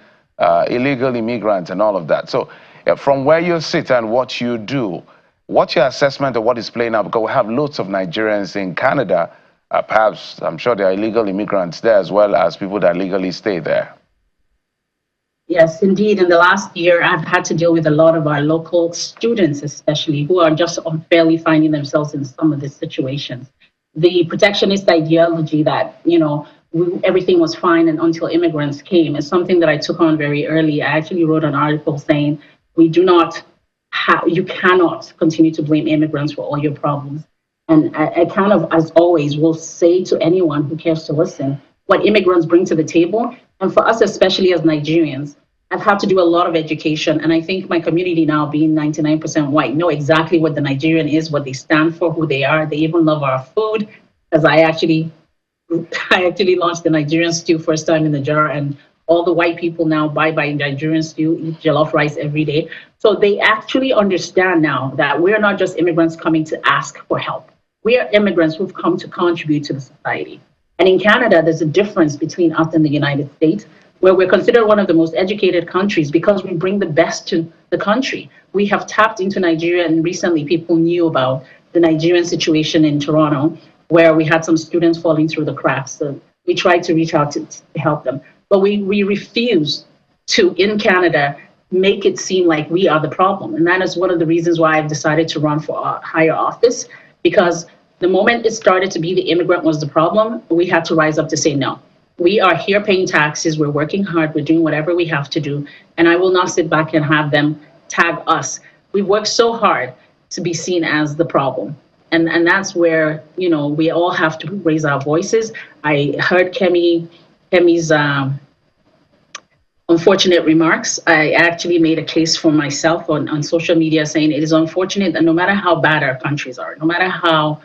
illegal immigrants and all of that. So from where you sit and what you do, what's your assessment of what is playing out? Because we have lots of Nigerians in Canada. Perhaps, I'm sure there are illegal immigrants there as well as people that legally stay there. Yes, indeed. In the last year, I've had to deal with a lot of our local students, especially, who are just unfairly finding themselves in some of these situations. The protectionist ideology that, everything was fine and until immigrants came is something that I took on very early. I actually wrote an article saying, you cannot continue to blame immigrants for all your problems. And I kind of, as always, will say to anyone who cares to listen, what immigrants bring to the table. And for us, especially as Nigerians, I've had to do a lot of education. And I think my community now, being 99% white, know exactly what the Nigerian is, what they stand for, who they are. They even love our food, because I actually launched the Nigerian stew first time in the jar, and all the white people now buy Nigerian stew, eat jollof rice every day. So they actually understand now that we're not just immigrants coming to ask for help. We are immigrants who've come to contribute to the society. And in Canada, there's a difference between us and the United States, where we're considered one of the most educated countries because we bring the best to the country. We have tapped into Nigeria, and recently people knew about the Nigerian situation in Toronto, where we had some students falling through the cracks. So we tried to reach out to help them. But we refuse to, in Canada, make it seem like we are the problem. And that is one of the reasons why I've decided to run for a higher office, because the moment it started to be the immigrant was the problem, we had to rise up to say no. We are here paying taxes, we're working hard, we're doing whatever we have to do, and I will not sit back and have them tag us. We work so hard to be seen as the problem. And that's where, we all have to raise our voices. I heard Kemi's unfortunate remarks. I actually made a case for myself on social media saying it is unfortunate that no matter how bad our countries are, no matter how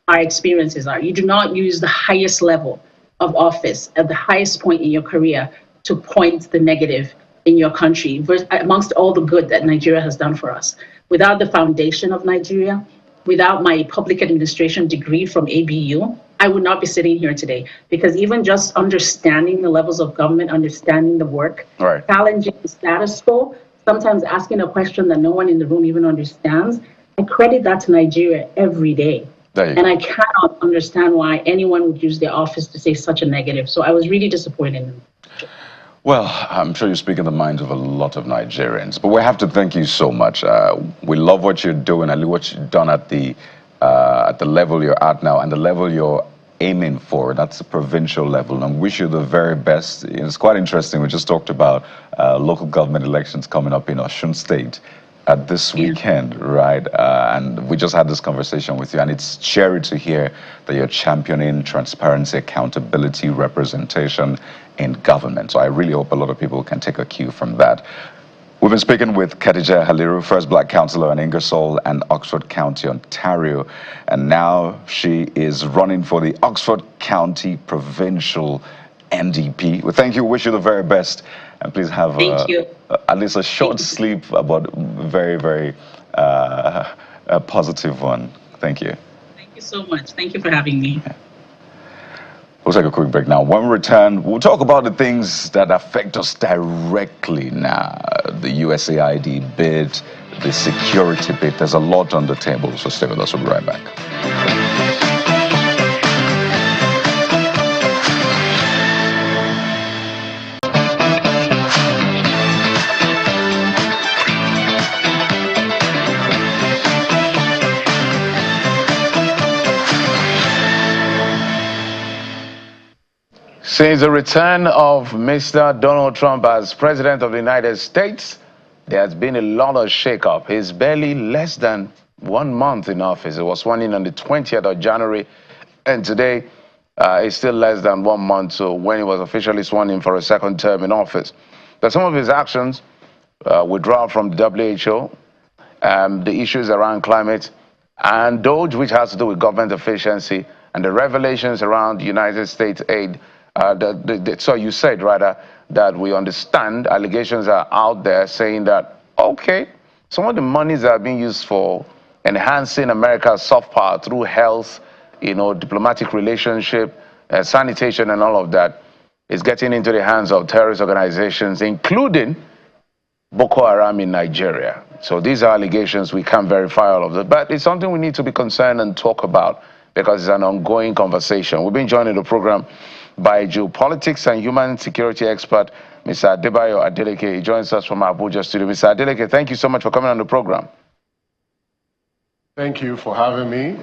our experiences are. You do not use the highest level of office at the highest point in your career to point the negative in your country, amongst all the good that Nigeria has done for us. Without the foundation of Nigeria, without my public administration degree from ABU, I would not be sitting here today, because even just understanding the levels of government, understanding the work, Right. challenging the status quo, sometimes asking a question that no one in the room even understands, I credit that to Nigeria every day. And I cannot understand why anyone would use their office to say such a negative. So I was really disappointed. Well, I'm sure you speak in the minds of a lot of Nigerians, but we have to thank you so much. We love what you're doing, and what you've done at the level you're at now and the level you're aiming for. That's the provincial level, and wish you the very best. It's quite interesting. We just talked about local government elections coming up in Osun State this weekend, right? And we just had this conversation with you, and it's cheery to hear that you're championing transparency, accountability, representation in government. So I really hope a lot of people can take a cue from that. We've been speaking with Khadija Haliru, first black councillor in Ingersoll and Oxford County, Ontario, and now she is running for the Oxford County Provincial NDP. Well, thank you, wish you the very best, and please have at least a short sleep, but very, very a positive one. Thank you. Thank you so much. Thank you for having me. We'll take a quick break now. When we return, we'll talk about the things that affect us directly now. The USAID bid, the security bid. There's a lot on the table, so stay with us. We'll be right back. Since the return of Mr. Donald Trump as President of the United States, there has been a lot of shakeup. He's barely less than 1 month in office. He was sworn in on the 20th of January, and today is still less than 1 month to when he was officially sworn in for a second term in office. But some of his actions, withdrawal from the WHO, the issues around climate, and DOGE, which has to do with government efficiency, and the revelations around United States aid. So you said, rather, that we understand allegations are out there saying that, okay, some of the monies that are being used for enhancing America's soft power through health, diplomatic relationship, sanitation and all of that is getting into the hands of terrorist organizations, including Boko Haram in Nigeria. So these are allegations. We can't verify all of that, but it's something we need to be concerned and talk about because it's an ongoing conversation. We've been joined in the program by geopolitics and human security expert, Mr. Adebayo Adeleke. He joins us from Abuja studio. Mr. Adeleke, thank you so much for coming on the program. Thank you for having me.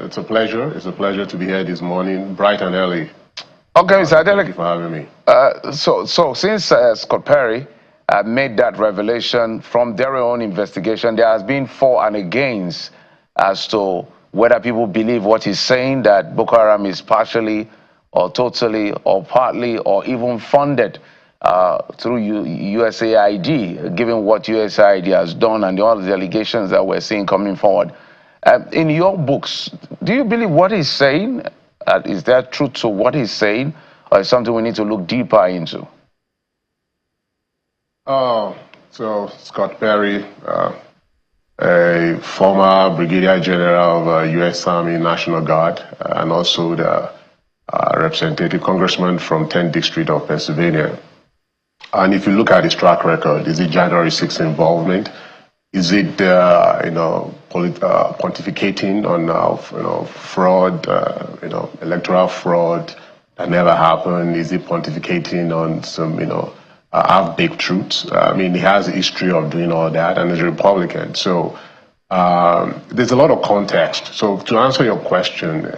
It's a pleasure. It's a pleasure to be here this morning, bright and early. Okay, Mr. Adeleke. Thank you for having me. So since Scott Perry made that revelation from their own investigation, there has been for and against as to whether people believe what he's saying, that Boko Haram is partially or totally or partly or even funded through USAID, given what USAID has done and all the allegations that we're seeing coming forward. In your books, do you believe what he's saying? Is there truth to what he's saying, or is something we need to look deeper into? So Scott Perry, a former Brigadier General of U.S. Army National Guard, and also the representative congressman from 10th District of Pennsylvania. And if you look at his track record, is it January 6th involvement? Is it, pontificating on, fraud, electoral fraud that never happened? Is it pontificating on some, half-baked truths? I mean, he has a history of doing all that, and he's a Republican. So there's a lot of context. So to answer your question,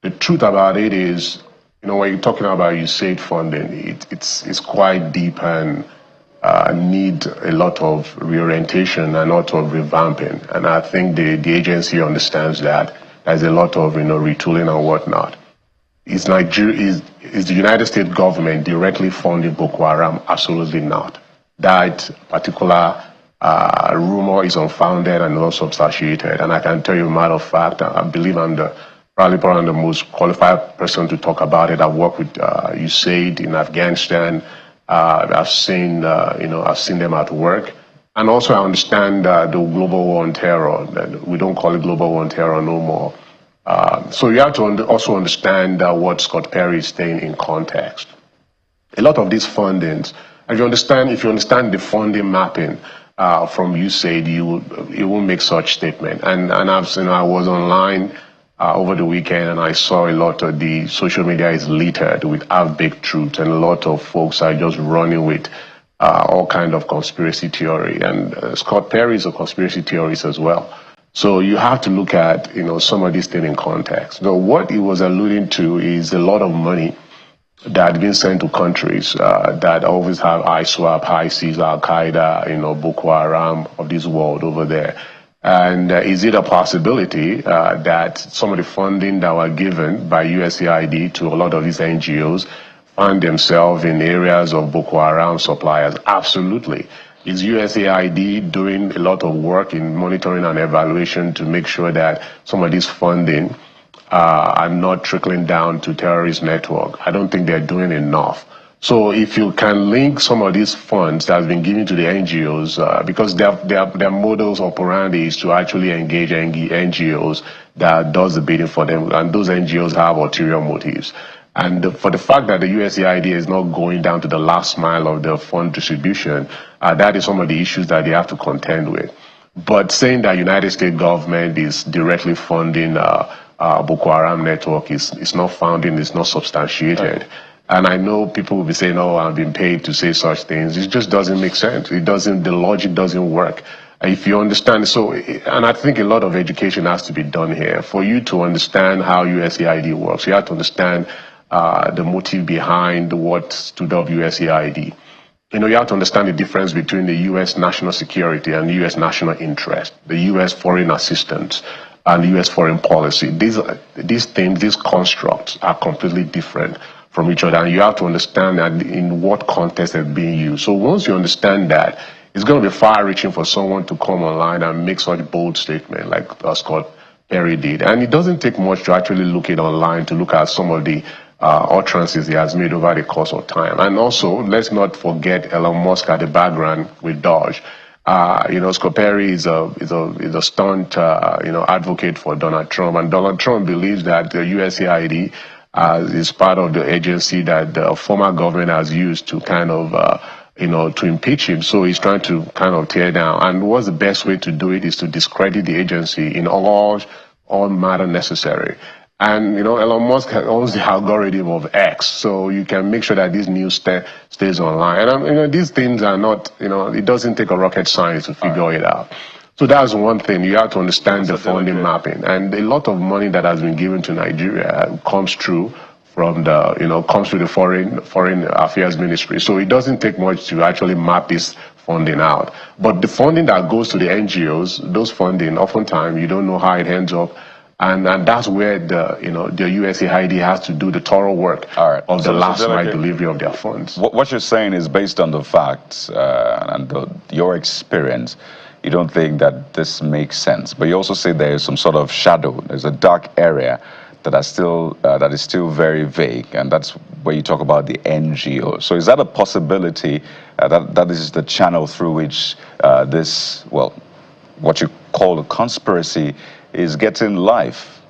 the truth about it is, when you're talking about USAID funding, it's quite deep and need a lot of reorientation and a lot of revamping. And I think the agency understands that. There's a lot of retooling and whatnot. Is the United States government directly funding Boko Haram? Absolutely not. That particular rumor is unfounded and not substantiated. And I can tell you, matter of fact, I believe I'm probably the most qualified person to talk about it. I've worked with USAID in Afghanistan. I've seen, I've seen them at work. And also I understand the global war on terror. We don't call it global war on terror no more. So you have to also understand what Scott Perry is saying in context. A lot of these fundings, if you understand the funding mapping from USAID, you will make such statement. And I've seen, I was online over the weekend, and I saw a lot of the social media is littered with half-baked truths, and a lot of folks are just running with all kind of conspiracy theory. And Scott Perry is a conspiracy theorist as well. So you have to look at, some of these things in context. So what he was alluding to is a lot of money that had been sent to countries that always have ISWAP, ISIS, Al-Qaeda, Boko Haram of this world over there. And is it a possibility that some of the funding that were given by USAID to a lot of these NGOs find themselves in areas of Boko Haram suppliers? Absolutely. Is USAID doing a lot of work in monitoring and evaluation to make sure that some of this funding are not trickling down to terrorist network? I don't think they're doing enough. So if you can link some of these funds that have been given to the NGOs, because their modus operandi is to actually engage NGOs that does the bidding for them, and those NGOs have ulterior motives. And for the fact that the USAID is not going down to the last mile of the fund distribution, that is some of the issues that they have to contend with. But saying that United States government is directly funding Boko Haram network is not founded, it's not substantiated. Okay. And I know people will be saying, oh, I've been paid to say such things. It just doesn't make sense. The logic doesn't work. If you understand, and I think a lot of education has to be done here. For you to understand how USAID works, you have to understand the motive behind what stood up USAID. You have to understand the difference between the U.S. national security and the U.S. national interest, the U.S. foreign assistance and the U.S. foreign policy. These things, these constructs are completely different from each other, and you have to understand that in what context they're being used. So once you understand that, it's going to be far-reaching for someone to come online and make such bold statement like Scott Perry did. And it doesn't take much to actually look it online to look at some of the utterances he has made over the course of time. And also, let's not forget Elon Musk at the background with Doge. Scott Perry is a stunt, advocate for Donald Trump, and Donald Trump believes that the USAID is part of the agency that the former government has used to kind of, to impeach him. So he's trying to kind of tear down. And what's the best way to do it is to discredit the agency in all matter necessary. And, Elon Musk owns the algorithm of X, so you can make sure that this news stays online. And, these things are not, it doesn't take a rocket science to figure it out. So that's one thing. You have to understand the funding mapping. And a lot of money that has been given to Nigeria comes through from comes through the foreign affairs ministry. So it doesn't take much to actually map this funding out. But the funding that goes to the NGOs, those funding, oftentimes you don't know how it ends up. And that's where the USAID has to do the thorough work of the last mile delivery of their funds. What you're saying is based on the facts and your experience. You don't think that this makes sense, but you also say there is some sort of shadow. There's a dark area that is still very vague, and that's where you talk about the NGO. So is that a possibility that is the channel through which what you call a conspiracy is getting life?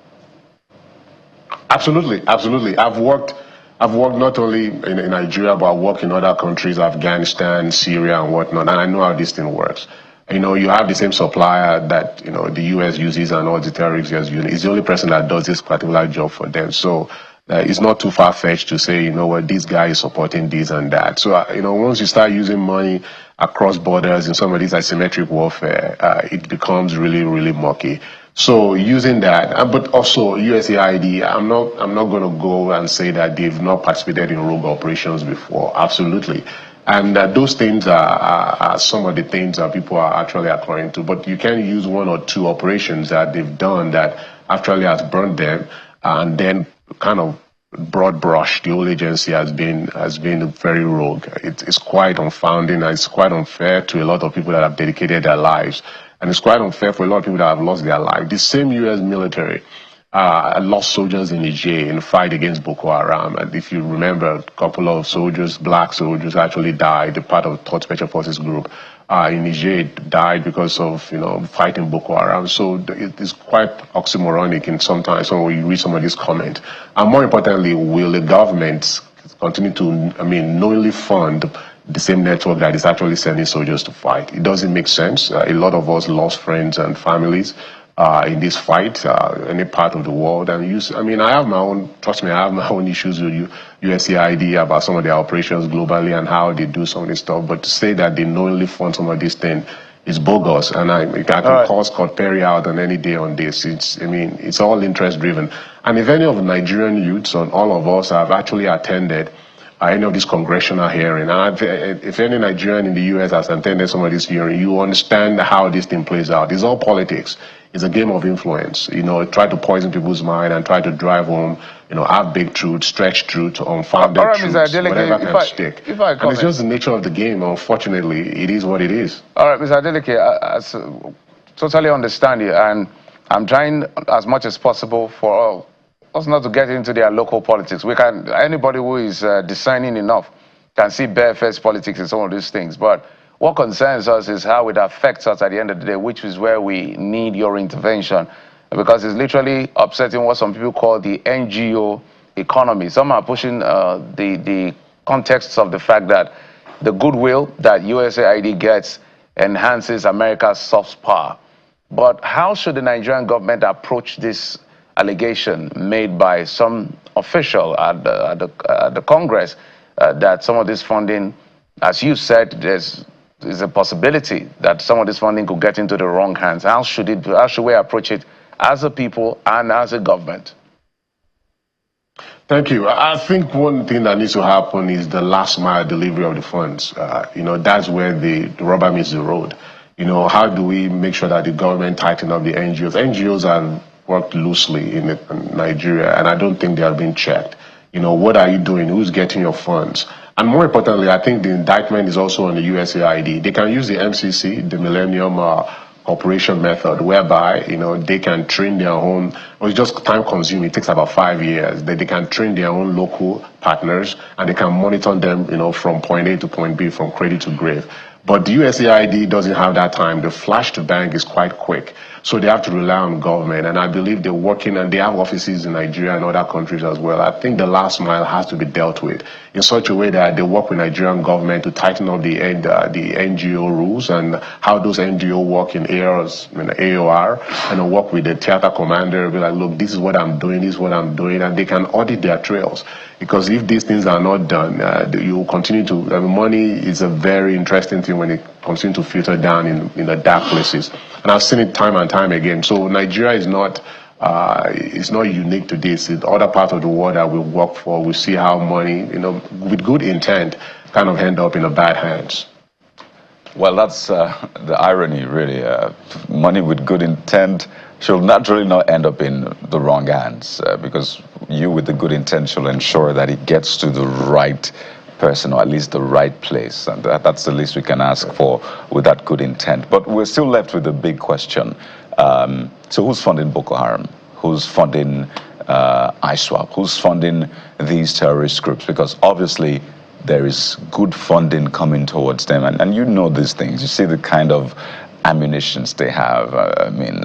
Absolutely. I've worked not only in Nigeria, but I've worked in other countries, Afghanistan, Syria, and whatnot, and I know how this thing works. You have the same supplier that, the U.S. uses and all the terrorists use. It's the only person that does this particular job for them. So it's not too far-fetched to say, this guy is supporting this and that. So, once you start using money across borders in some of these asymmetric warfare, it becomes really, really murky. So using that, but also USAID, I'm not going to go and say that they've not participated in rogue operations before. Absolutely. And those things are some of the things that people are actually according to. But you can use one or two operations that they've done that actually has burned them and then kind of broad brush, the whole agency has been very rogue. It's quite unfounding, and it's quite unfair to a lot of people that have dedicated their lives, and it's quite unfair for a lot of people that have lost their life. The same U.S. military lost soldiers in Niger in the fight against Boko Haram, and if you remember, a couple of soldiers, black soldiers, actually died. They're part of the 3rd Special Forces Group in Niger died because of fighting Boko Haram. So it's quite oxymoronic in sometimes when we read some of these comments. And more importantly, will the government continue to, knowingly fund the same network that is actually sending soldiers to fight? It doesn't make sense. A lot of us lost friends and families in this fight, any part of the world. And I have my own, trust me, I have my own issues with USAID about some of their operations globally and how they do some of this stuff. But to say that they knowingly fund some of these things is bogus. And I can call Scott Perry out on any day on this. It's all interest driven. And if any of the Nigerian youths and all of us have actually attended any of these congressional hearings, and if any Nigerian in the U.S. has attended some of these hearings, you understand how this thing plays out. It's all politics. It's a game of influence. Try to poison people's mind and try to drive home, have big truth, stretch truth, unfounded truths, whatever can stick. And it's just the nature of the game. Unfortunately, it is what it is. All right, Mr. Adeleke, I totally understand you, and I'm trying as much as possible for us not to get into their local politics. Anybody who is discerning enough can see barefaced politics in some of these things, but what concerns us is how it affects us at the end of the day, which is where we need your intervention, because it's literally upsetting what some people call the NGO economy. Some are pushing the context of the fact that the goodwill that USAID gets enhances America's soft power. But how should the Nigerian government approach this allegation made by some official at the Congress that some of this funding, as you said, there's a possibility that some of this funding could get into the wrong hands? How should we approach it as a people and as a government? Thank you. I think one thing that needs to happen is the last mile delivery of the funds. That's where the rubber meets the road. How do we make sure that the government tighten up the NGOs? NGOs have worked loosely in Nigeria, and I don't think they are being checked. What are you doing? Who's getting your funds? And more importantly, I think the indictment is also on the USAID. They can use the MCC, the Millennium Operation method, whereby they can train their own. It's just time consuming. It takes about 5 years. They can train their own local partners, and they can monitor them, from point A to point B, from cradle to grave. But the USAID doesn't have that time. The flash to bank is quite quick. So they have to rely on government. And I believe they're working, and they have offices in Nigeria and other countries as well. I think the last mile has to be dealt with in such a way that they work with Nigerian government to tighten up the NGO rules and how those NGO work in AOR, and work with the theater commander, be like, look, this is what I'm doing, this is what I'm doing, and they can audit their trails. Because if these things are not done, you will continue to, money is a very interesting thing when it continues to filter down in the dark places. And I've seen it time and time again. So Nigeria is not unique to this. In other parts of the world that we work for, we see how money, with good intent, kind of end up in the bad hands. Well, that's the irony, really. Money with good intent should naturally not end up in the wrong hands, because you with the good intent should ensure that it gets to the right person, or at least the right place. And that's the least we can ask for with that good intent. But we're still left with the big question. So who's funding Boko Haram? Who's funding ISWAP? Who's funding these terrorist groups? Because obviously there is good funding coming towards them. And you know these things. You see the kind of ammunitions they have.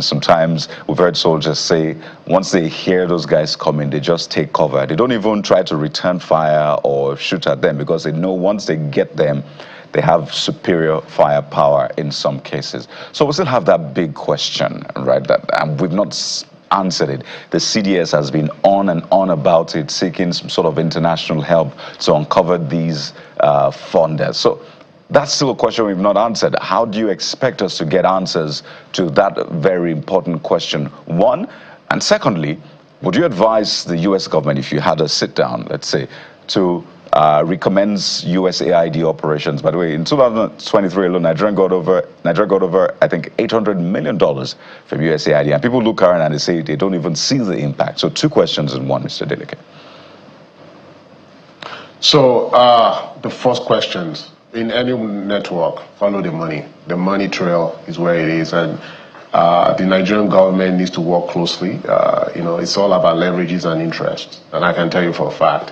Sometimes we've heard soldiers say once they hear those guys coming, they just take cover. They don't even try to return fire or shoot at them, because they know once they get them, they have superior firepower in some cases. So we still have that big question, right? And we've not answered it. The CDS has been on and on about it, seeking some sort of international help to uncover these funders. So that's still a question we've not answered. How do you expect us to get answers to that very important question? One, and secondly, would you advise the U.S. government, if you had a sit down, let's say, to recommend USAID operations? By the way, in 2023 alone, Nigeria got over, I think, $800 million from USAID. And people look around and they say they don't even see the impact. So two questions in one, Mr. Adeleke. So the first questions in any network, follow the money. The money trail is where it is, and the Nigerian government needs to work closely. It's all about leverages and interest, and I can tell you for a fact,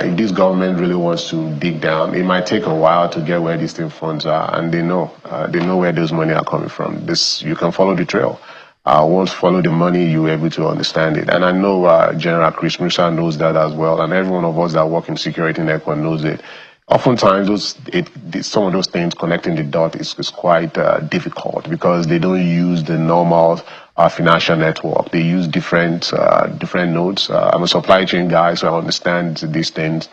if this government really wants to dig down, it might take a while to get where these thing funds are, and they know where those money are coming from. This you can follow the trail. Once follow the money, you're able to understand it. And I know General Chris Musa knows that as well, and every one of us that work in security network knows it. Oftentimes, some of those things connecting the dot is quite difficult because they don't use the normal financial network. They use different nodes. I'm a supply chain guy, so I understand these things.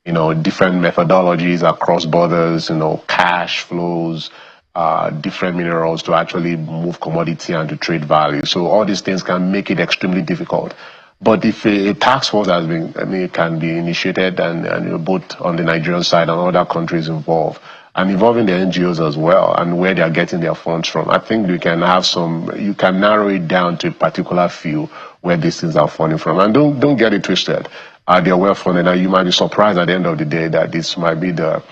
Different methodologies across borders. Cash flows. Different minerals to actually move commodity and to trade value. So all these things can make it extremely difficult. But if a task force has been, it can be initiated and both on the Nigerian side and other countries involved, and involving the NGOs as well, and where they are getting their funds from, I think you can narrow it down to a particular few where these things are funding from. And don't get it twisted. They're well funded, and you might be surprised at the end of the day that this might be the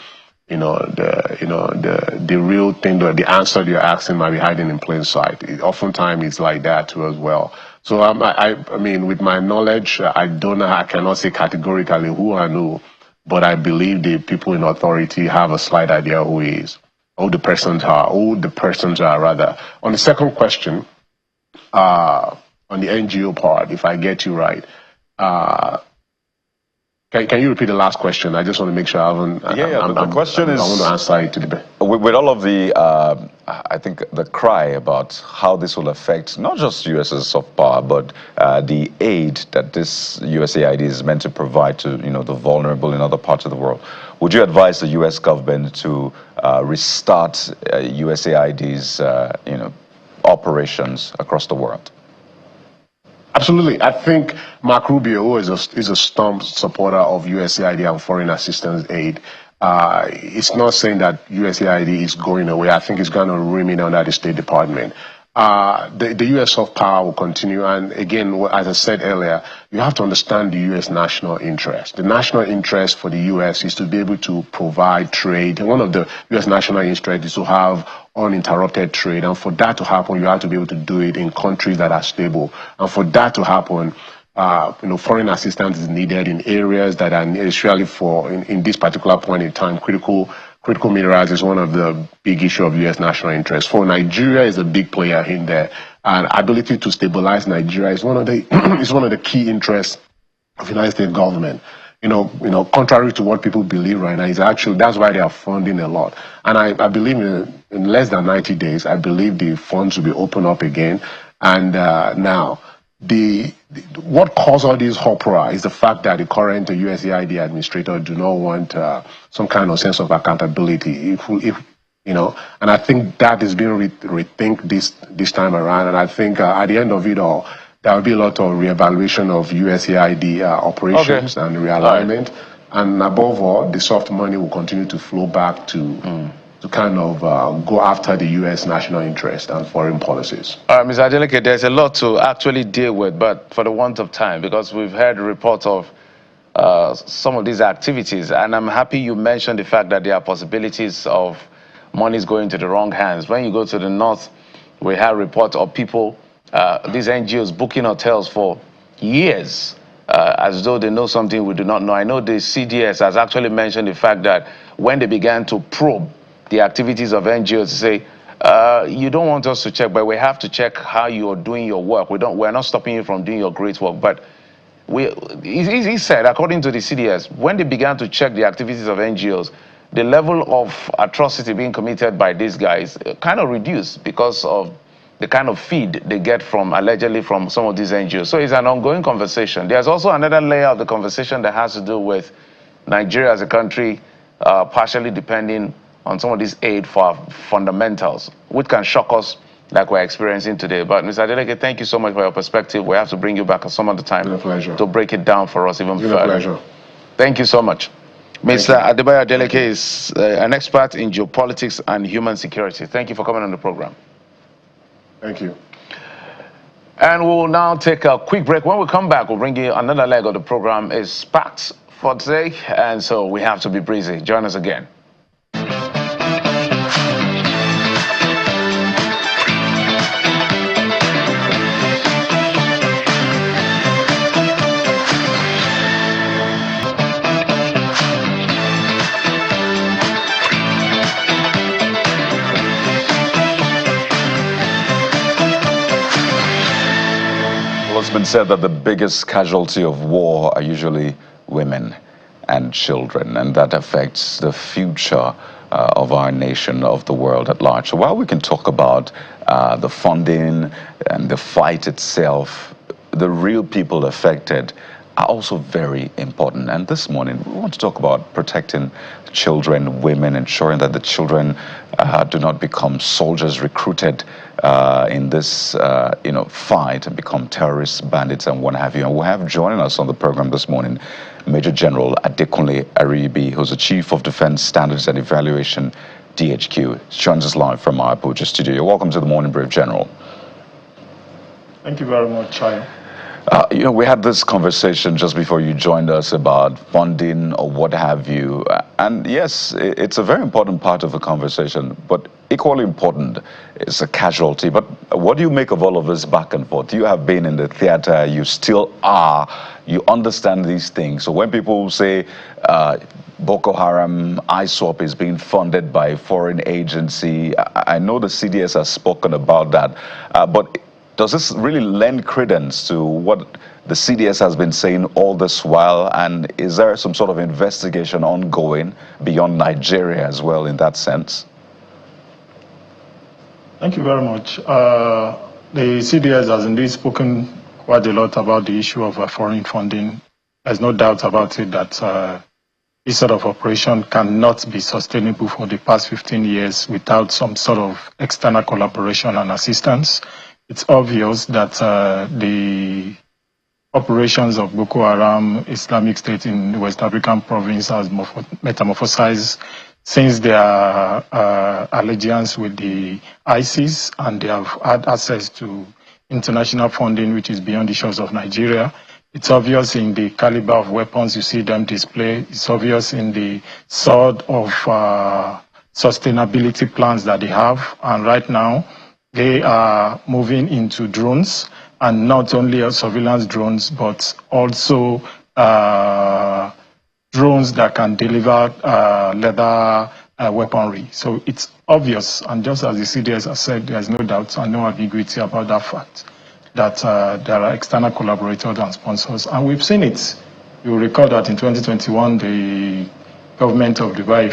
real thing, the answer you're asking might be hiding in plain sight. Oftentimes it's like that too as well. So I mean, with my knowledge, I cannot say categorically who I know, but I believe the people in authority have a slight idea who he is, who the persons are rather. On the second question, on the NGO part, if I get you right, Can you repeat the last question? I just want to make sure I haven't. The question is, I want to answer it to the best. With all of the, I think the cry about how this will affect not just U.S.'s soft power, but the aid that this USAID is meant to provide to the vulnerable in other parts of the world. Would you advise the U.S. government to restart USAID's operations across the world? Absolutely. I think Mark Rubio, who is a staunch supporter of USAID and foreign assistance aid, it's not saying that USAID is going away. I think it's going to remain under the State Department. The U.S. soft power will continue. And again, as I said earlier, you have to understand the U.S. national interest. The national interest for the U.S. is to be able to provide trade. And one of the U.S. national interests is to have uninterrupted trade. And for that to happen, you have to be able to do it in countries that are stable. And for that to happen, foreign assistance is needed in areas that are especially in this particular point in time, critical minerals is one of the big issues of U.S. national interest. For Nigeria is a big player in there, and ability to stabilize Nigeria is one of the key interests of the United States government. Contrary to what people believe right now, that's why they are funding a lot. And I believe in less than 90 days, I believe the funds will be opened up again. And now, what caused all this uproar is the fact that the current USAID administrator do not want some kind of sense of accountability. And I think that is being rethink this time around. And I think at the end of it all, there will be a lot of reevaluation of USAID operations and realignment. Right. And above all, the soft money will continue to flow back to kind of go after the U.S. national interest and foreign policies. All right, Mr. Adeleke, there's a lot to actually deal with, but for the want of time, because we've heard reports of some of these activities, and I'm happy you mentioned the fact that there are possibilities of monies going to the wrong hands. When you go to the north, we have reports of people, these NGOs booking hotels for years, as though they know something we do not know. I know the CDS has actually mentioned the fact that when they began to probe the activities of NGOs, say, you don't want us to check, but we have to check how you're doing your work. We're not stopping you from doing your great work. But he said, according to the CDS, when they began to check the activities of NGOs, the level of atrocity being committed by these guys kind of reduced because of the kind of feed they get allegedly from some of these NGOs. So it's an ongoing conversation. There's also another layer of the conversation that has to do with Nigeria as a country partially depending on some of these aid for fundamentals, which can shock us like we're experiencing today. But Mr. Adeleke, thank you so much for your perspective. We have to bring you back at some other time to break it down for us even further. It's a pleasure. Thank you so much. Mr. Adebayo Adeleke is an expert in geopolitics and human security. Thank you for coming on the program. Thank you. And we'll now take a quick break. When we come back, we'll bring you another leg of the program is Facts for today, and so we have to be breezy. Join us again. It's been said that the biggest casualty of war are usually women and children, and that affects the future of our nation, of the world at large. So while we can talk about the funding and the fight itself, the real people affected are also very important. And this morning, we want to talk about protecting children, women, ensuring that the children do not become soldiers recruited in this fight and become terrorists, bandits, and what have you. And we have joining us on the program this morning Major General Adekunle Ariyibi, who's the Chief of Defense Standards and Evaluation, DHQ. He joins us live from our Abuja studio. You're welcome to the Morning Brief, General. Thank you very much, Chayo. We had this conversation just before you joined us about funding or what have you. And yes, it's a very important part of the conversation, but equally important is a casualty. But what do you make of all of this back and forth? You have been in the theater, you still are, you understand these things. So when people say Boko Haram, ISWAP is being funded by a foreign agency, I know the CDS has spoken about that, but does this really lend credence to what the CDS has been saying all this while? And is there some sort of investigation ongoing beyond Nigeria as well in that sense? Thank you very much. The CDS has indeed spoken quite a lot about the issue of foreign funding. There's no doubt about it that this sort of operation cannot be sustainable for the past 15 years without some sort of external collaboration and assistance. It's obvious that the operations of Boko Haram, Islamic State in the West African province has metamorphosized since their allegiance with the ISIS, and they have had access to international funding which is beyond the shores of Nigeria. It's obvious in the caliber of weapons you see them display. It's obvious in the sort of sustainability plans that they have. And right now, they are moving into drones, and not only surveillance drones, but also drones that can deliver leather weaponry. So it's obvious, and just as the CDS has said, there's no doubt and no ambiguity about that fact, that there are external collaborators and sponsors. And we've seen it. You'll recall that in 2021, the government of Dubai,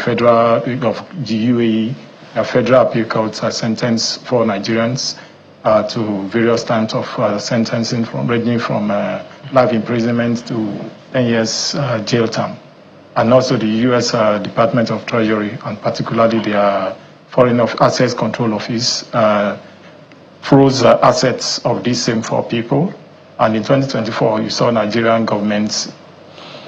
of the UAE, a federal appeal court sentenced 4 Nigerians to various times of sentencing, ranging from life imprisonment to 10 years jail term. And also the U.S. Department of Treasury, and particularly their Foreign Assets Control Office, froze assets of these same 4 people. And in 2024, you saw Nigerian government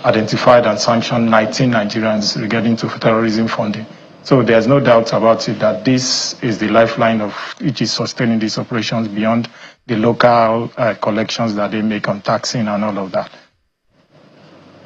identified and sanctioned 19 Nigerians regarding to terrorism funding. So there's no doubt about it that this is the lifeline of which is sustaining these operations beyond the local collections that they make on taxing and all of that.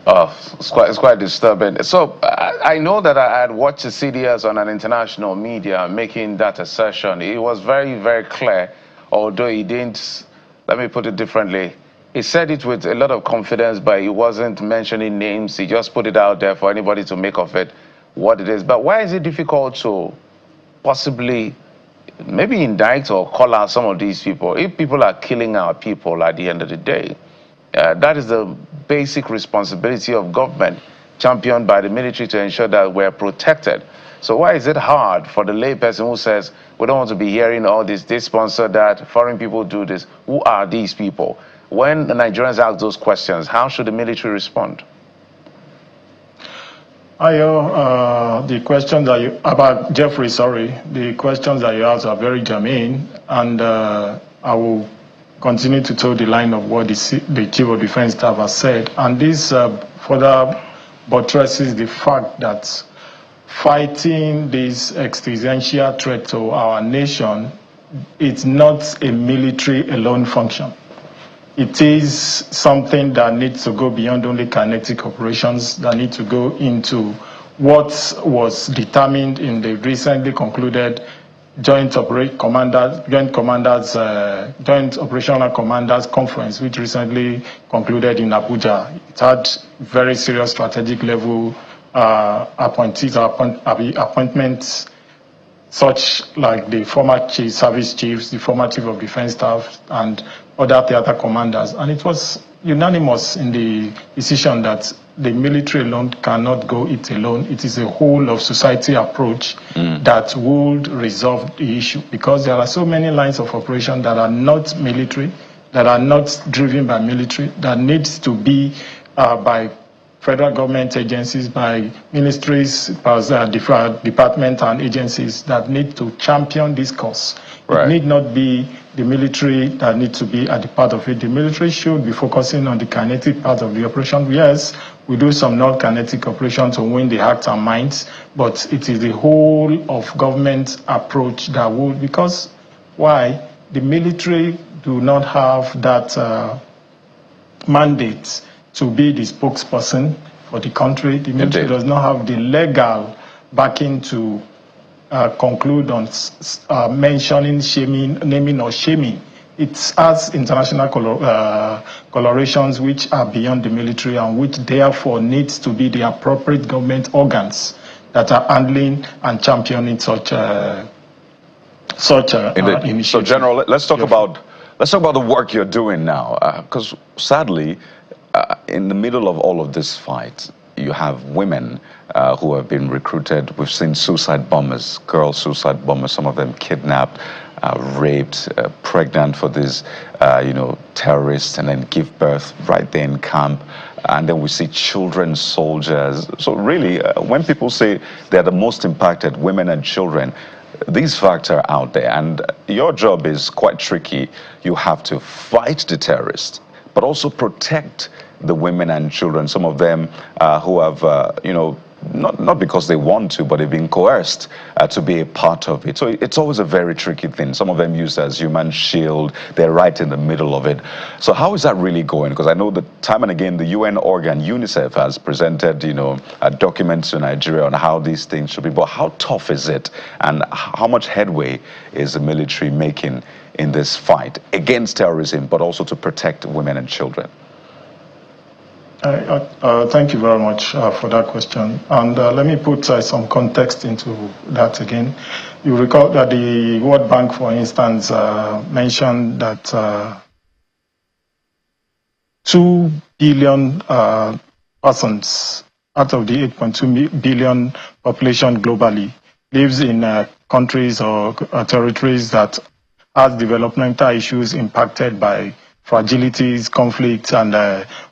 It's quite disturbing. So I know that I had watched the CDS on an international media making that assertion. It was very, very clear, although he didn't, let me put it differently. He said it with a lot of confidence, but he wasn't mentioning names. He just put it out there for anybody to make of it what it is. But why is it difficult to possibly maybe indict or call out some of these people? If people are killing our people at the end of the day, that is the basic responsibility of government, championed by the military, to ensure that we're protected. So why is it hard for the layperson who says, we don't want to be hearing all this, they sponsor that, foreign people do this? Who are these people? When the Nigerians ask those questions, how should the military respond? The questions that you, about Jeffrey, the questions that you asked are very germane, and I will continue to toe the line of what the Chief of Defense Staff has said. And this further buttresses the fact that fighting this existential threat to our nation, it's not a military alone function. it is something that needs to go beyond only kinetic operations, that need to go into what was determined in the recently concluded Joint Operational Commanders Conference, which recently concluded in Abuja. It had very serious strategic level appointments, such like the former service chiefs, the former chief of defense staff, and other theater commanders. And it was unanimous in the decision that the military alone cannot go it alone. It is a whole of society approach that would resolve the issue, because there are so many lines of operation that are not military, that are not driven by military, that needs to be by federal government agencies, by ministries, departments and agencies that need to champion this cause. Right. It need not be the military that needs to be at the part of it. The military should be focusing on the kinetic part of the operation. Yes, we do some non-kinetic operations to win the hearts and minds, but it is the whole of government approach that would, because why? The military do not have that mandate to be the spokesperson for the country. The military does not have the legal backing to conclude on mentioning, naming or shaming. It has international colorations which are beyond the military, and which therefore needs to be the appropriate government organs that are handling and championing such initiatives. So, General, let's talk about the work you're doing now, because sadly, in the middle of all of this fight, you have women who have been recruited. We've seen suicide bombers, girl suicide bombers, some of them kidnapped, raped, pregnant for these, terrorists, and then give birth right there in camp. And then we see children soldiers. So really, when people say they're the most impacted, women and children, these facts are out there. And your job is quite tricky. You have to fight the terrorists, but also protect the women and children, some of them who have, not because they want to, but they've been coerced to be a part of it. So it's always a very tricky thing. Some of them used as human shield. They're right in the middle of it. So how is that really going? Because I know that time and again, the UN organ, UNICEF, has presented, documents to Nigeria on how these things should be. But how tough is it? And how much headway is the military making in this fight against terrorism, but also to protect women and children? Thank you very much for that question. And let me put some context into that again. You recall that the World Bank, for instance, mentioned that 2 billion persons out of the 8.2 billion population globally lives in countries or territories that have developmental issues impacted by fragilities, conflicts, and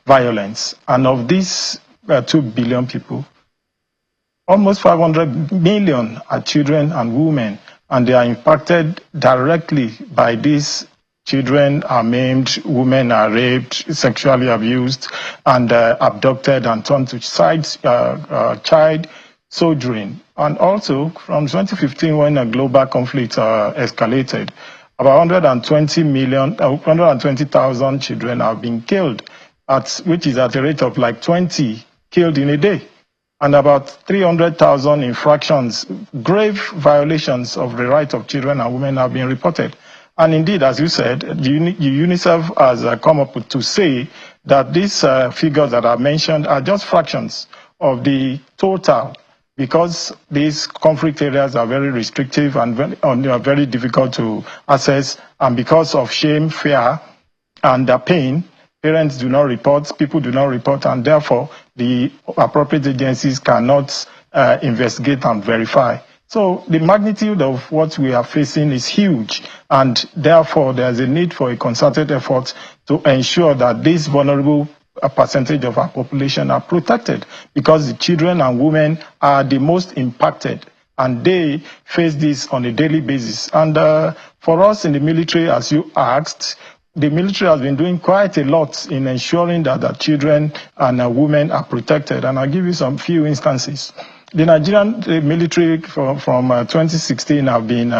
violence. And of these 2 billion people, almost 500 million are children and women, and they are impacted directly by these. Children are maimed, women are raped, sexually abused, and abducted and turned to child soldiering. And also, from 2015, when a global conflict escalated, about 120,000 children have been killed, which is at a rate of like 20 killed in a day. And about 300,000 infractions, grave violations of the rights of children and women have been reported. And indeed, as you said, UNICEF has come up to say that these figures that are mentioned are just fractions of the total, because these conflict areas are very restrictive and very difficult to access, and because of shame, fear, and pain, parents do not report, people do not report, and therefore the appropriate agencies cannot investigate and verify. So the magnitude of what we are facing is huge, and therefore there's a need for a concerted effort to ensure that this vulnerable percentage of our population are protected, because the children and women are the most impacted, and they face this on a daily basis. And for us in the military, as you asked, the military has been doing quite a lot in ensuring that the children and women are protected. And I'll give you some few instances. the Nigerian military from 2016 have been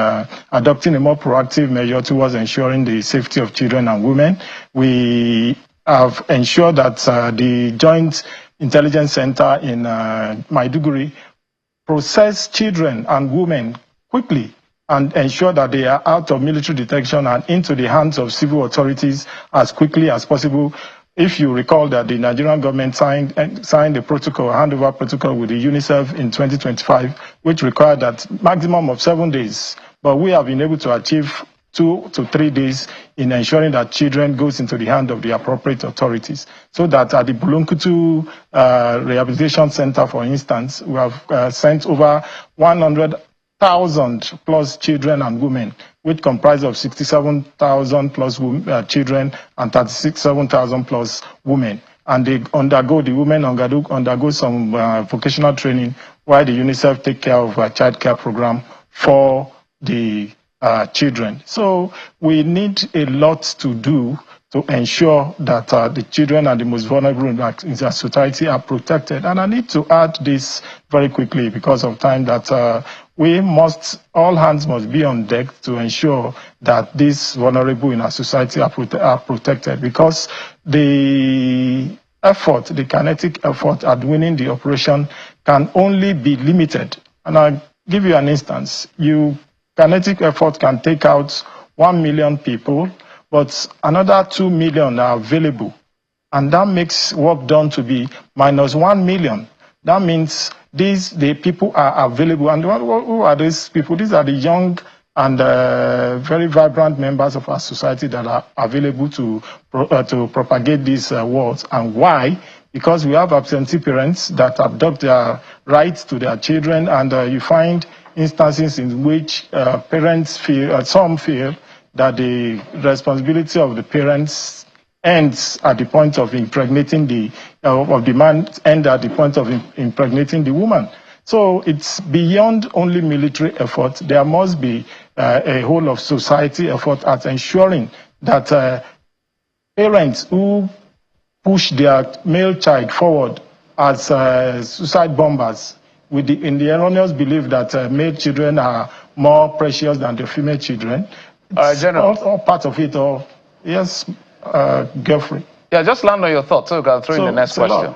adopting a more proactive measure towards ensuring the safety of children and women. We have ensured that the Joint Intelligence Center in Maiduguri process children and women quickly and ensure that they are out of military detection and into the hands of civil authorities as quickly as possible. If you recall that the Nigerian government signed a protocol, a handover protocol with the UNICEF in 2025, which required that maximum of 7 days. But we have been able to achieve 2 to 3 days in ensuring that children goes into the hand of the appropriate authorities. So that at the Bulunkutu Rehabilitation Center, for instance, we have sent over 100,000 plus children and women, which comprise of 67,000 plus children and 36,000 plus women. And the women undergo some vocational training, while the UNICEF take care of a child care program for the children. So we need a lot to do to ensure that the children and the most vulnerable in our society are protected. And I need to add this very quickly because of time, that all hands must be on deck to ensure that these vulnerable in our society are protected, because the kinetic effort at winning the operation can only be limited. And I'll give you an instance. Kinetic effort can take out 1 million people, but another 2 million are available. And that makes work done to be minus 1 million. That means the people are available. And who are these people? These are the young and very vibrant members of our society that are available to propagate these words. And why? Because we have absentee parents that adopt their rights to their children, and you find instances in which some feel that the responsibility of the parents ends at the point of impregnating the man, and at the point of impregnating the woman. So it's beyond only military effort. There must be a whole of society effort at ensuring that parents who push their male child forward as suicide bombers, in the erroneous belief that male children are more precious than the female children. General. All part of it. Yes, Geoffrey. Yeah, just land on your thoughts so we can throw in the next question.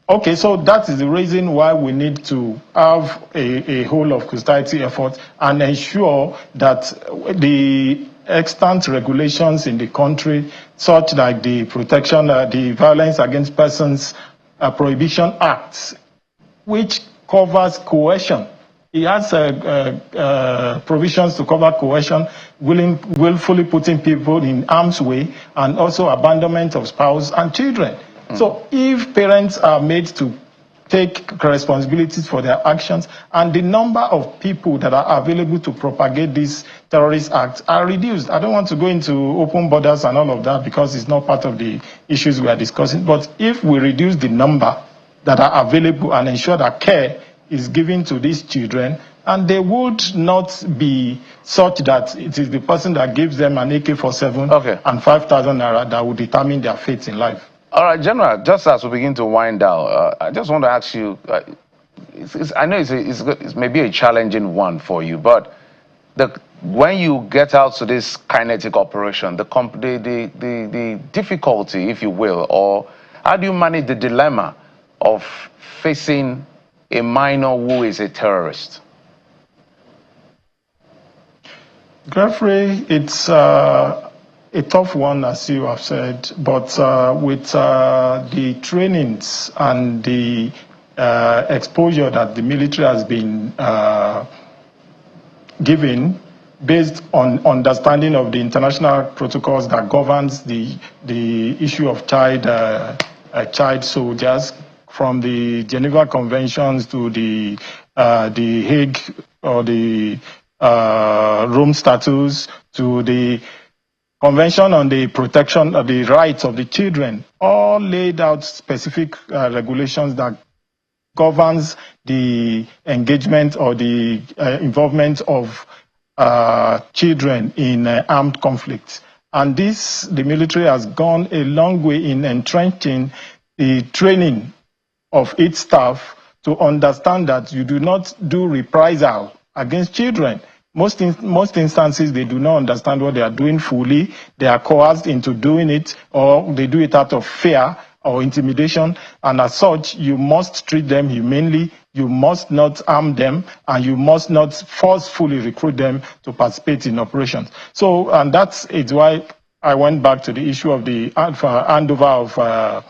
Okay, so that is the reason why we need to have a whole of society effort and ensure that the extant regulations in the country, such like the protection, the Violence Against Persons Prohibition Act, which covers coercion. It has provisions to cover coercion, willfully putting people in harm's way, and also abandonment of spouse and children. So if parents are made to take responsibilities for their actions, and the number of people that are available to propagate these terrorist acts are reduced. I don't want to go into open borders and all of that because it's not part of the issues we are discussing. But if we reduce the number that are available and ensure that care is given to these children, and they would not be such that it is the person that gives them an AK-47 and 5,000 naira that will determine their fate in life. All right, General, just as we begin to wind down, I just want to ask you, I know it's maybe a challenging one for you, but when you get out to this kinetic operation, the difficulty, if you will, or how do you manage the dilemma of facing a minor who is a terrorist? Geoffrey, it's a tough one, as you have said, but with the trainings and the exposure that the military has been given, based on understanding of the international protocols that governs the issue of child soldiers, from the Geneva Conventions to the Hague or the Rome Statutes to the Convention on the Protection of the Rights of the Children, all laid out specific regulations that governs the engagement or the involvement of children in armed conflicts. And the military has gone a long way in entrenching the training of its staff to understand that you do not do reprisal against children. Most instances, they do not understand what they are doing fully. They are coerced into doing it, or they do it out of fear or intimidation. And as such, you must treat them humanely. You must not harm them, and you must not forcefully recruit them to participate in operations. So, and that's why I went back to the issue of the handover of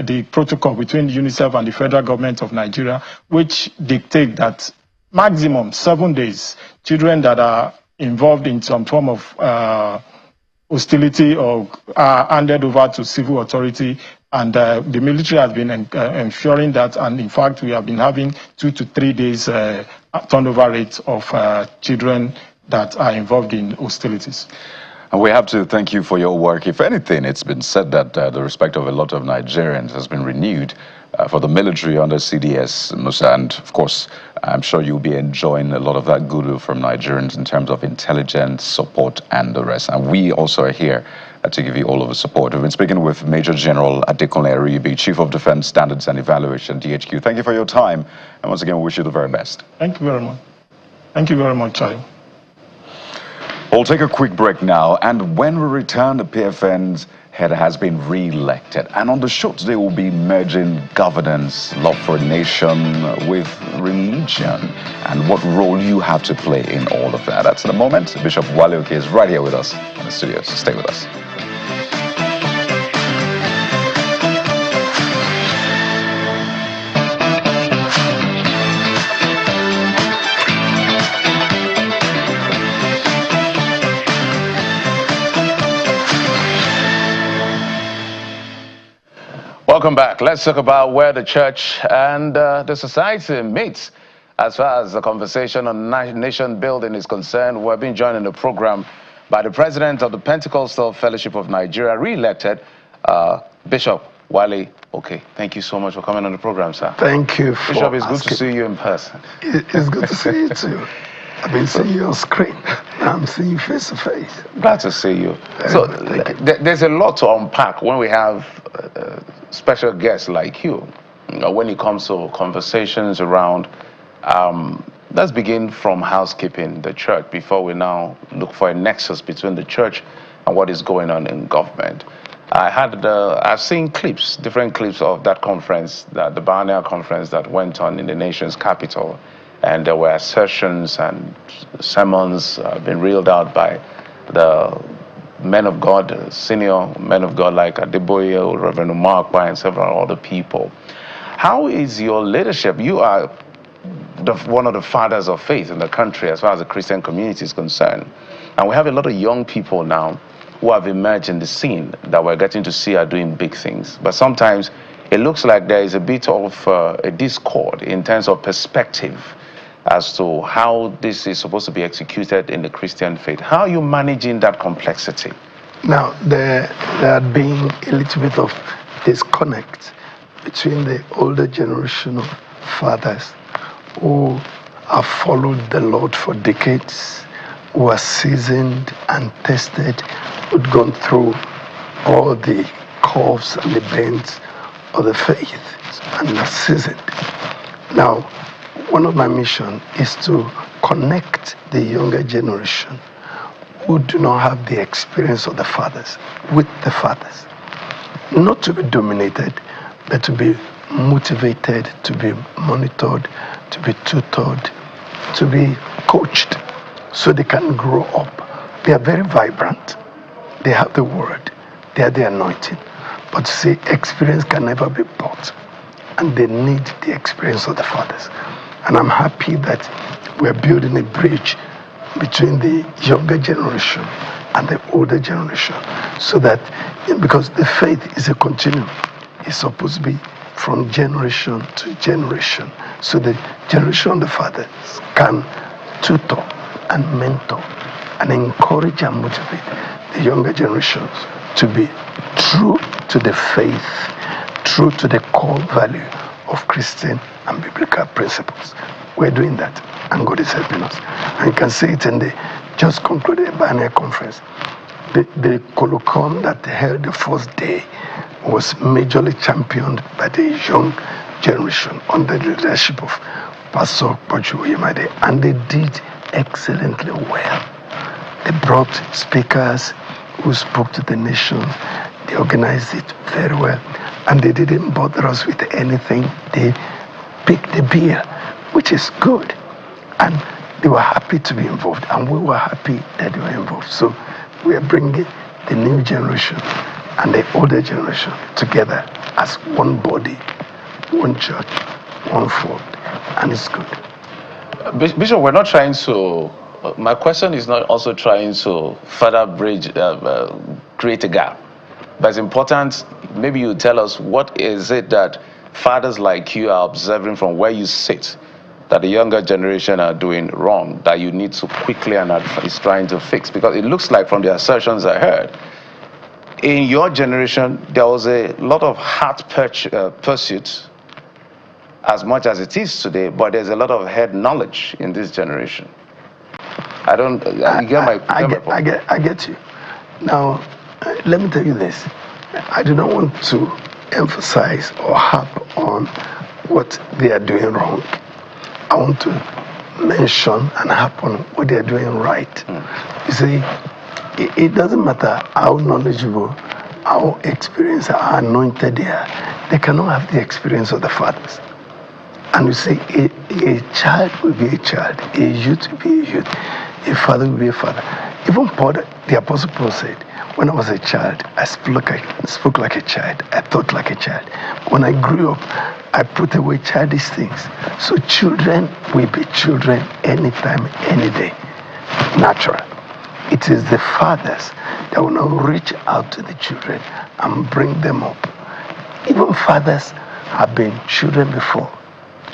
the protocol between UNICEF and the federal government of Nigeria, which dictate that maximum 7 days, children that are involved in some form of hostility or are handed over to civil authority, and the military has been ensuring that, and in fact we have been having 2 to 3 days turnover rate of children that are involved in hostilities. And we have to thank you for your work. If anything, it's been said that the respect of a lot of Nigerians has been renewed for the military under CDS, Musa. And of course, I'm sure you'll be enjoying a lot of that goodwill from Nigerians in terms of intelligence, support, and the rest. And we also are here to give you all of the support. We've been speaking with Major General Adekunle Eriyibi, Chief of Defense Standards and Evaluation, DHQ. Thank you for your time. And once again, we wish you the very best. Thank you very much. Thank you very much, Chai. We'll take a quick break now, and when we return, the PFN's head has been re-elected. And on the show today, we'll be merging governance, love for a nation with religion, and what role you have to play in all of that. That's the moment. Bishop Wale Oke is right here with us in the studio, so stay with us. Welcome back. Let's talk about where the church and the society meets as far as the conversation on nation building is concerned. We're being joined in the program by the president of the Pentecostal Fellowship of Nigeria, re-elected Bishop Wale Oke. Thank you so much for coming on the program, sir. Thank you for Bishop, it's good to see you in person. It's good to see you too. I've been seeing you on screen. Now I'm seeing you face to face. Glad to see you. So there's a lot to unpack when we have special guests like you. When it comes to conversations around, let's begin from housekeeping, the church, before we now look for a nexus between the church and what is going on in government. I've seen clips, different clips of that conference, the biennial conference that went on in the nation's capital. And there were assertions and sermons being reeled out by the men of God, senior men of God like Adeboye, Reverend Umarkwa, and several other people. How is your leadership? You are one of the fathers of faith in the country as far as the Christian community is concerned. And we have a lot of young people now who have emerged in the scene that we're getting to see are doing big things. But sometimes it looks like there is a bit of a discord in terms of perspective as to how this is supposed to be executed in the Christian faith. How are you managing that complexity? Now, there had been a little bit of disconnect between the older generation of fathers who have followed the Lord for decades, who are seasoned and tested, who'd gone through all the curves and the bends of the faith and are seasoned. Now, one of my missions is to connect the younger generation who do not have the experience of the fathers with the fathers. Not to be dominated, but to be motivated, to be monitored, to be tutored, to be coached so they can grow up. They are very vibrant. They have the word. They are the anointing. But see, experience can never be bought. And they need the experience of the fathers. And I'm happy that we're building a bridge between the younger generation and the older generation, so that, because the faith is a continuum, it's supposed to be from generation to generation, so the generation of the fathers can tutor and mentor and encourage and motivate the younger generations to be true to the faith, true to the core value of Christian and biblical principles. We're doing that, and God is helping us. And you can see it in the just concluded biennial conference. The colloquium that held the first day was majorly championed by the young generation under the leadership of Pastor Pochu Yemade, and they did excellently well. They brought speakers who spoke to the nation. They organized it very well, and they didn't bother us with anything. They picked the beer, which is good, and they were happy to be involved, and we were happy that they were involved. So we are bringing the new generation and the older generation together as one body, one church, one fold, and it's good. Bishop, we're not trying to, my question is not also trying to further bridge, create a gap. But it's important, maybe you tell us, what is it that fathers like you are observing from where you sit, that the younger generation are doing wrong, that you need to quickly and is trying to fix? Because it looks like from the assertions I heard, in your generation, there was a lot of heart pursuits, as much as it is today, but there's a lot of head knowledge in this generation. I get you. Now, let me tell you this. I do not want to emphasize or harp on what they are doing wrong. I want to mention and harp on what they are doing right. You see, it doesn't matter how knowledgeable, how experienced, how anointed they are. They cannot have the experience of the fathers. And you see, a child will be a child, a youth will be a youth, a father will be a father. Even Paul, the Apostle Paul said, when I was a child, I spoke like a child, I thought like a child. When I grew up, I put away childish things. So children will be children anytime, any day, natural. It is the fathers that will now reach out to the children and bring them up. Even fathers have been children before,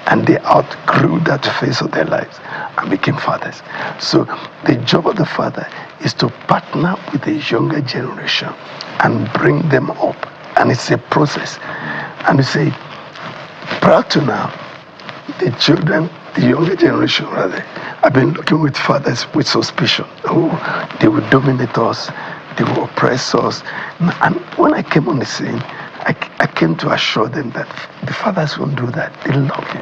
and they outgrew that phase of their lives and became fathers. So the job of the father is to partner with the younger generation and bring them up. And it's a process. And you see, prior to now, the children, the younger generation rather, have been looking with fathers with suspicion. Oh, they will dominate us, they will oppress us. And when I came on the scene, I came to assure them that the fathers won't do that. They love you.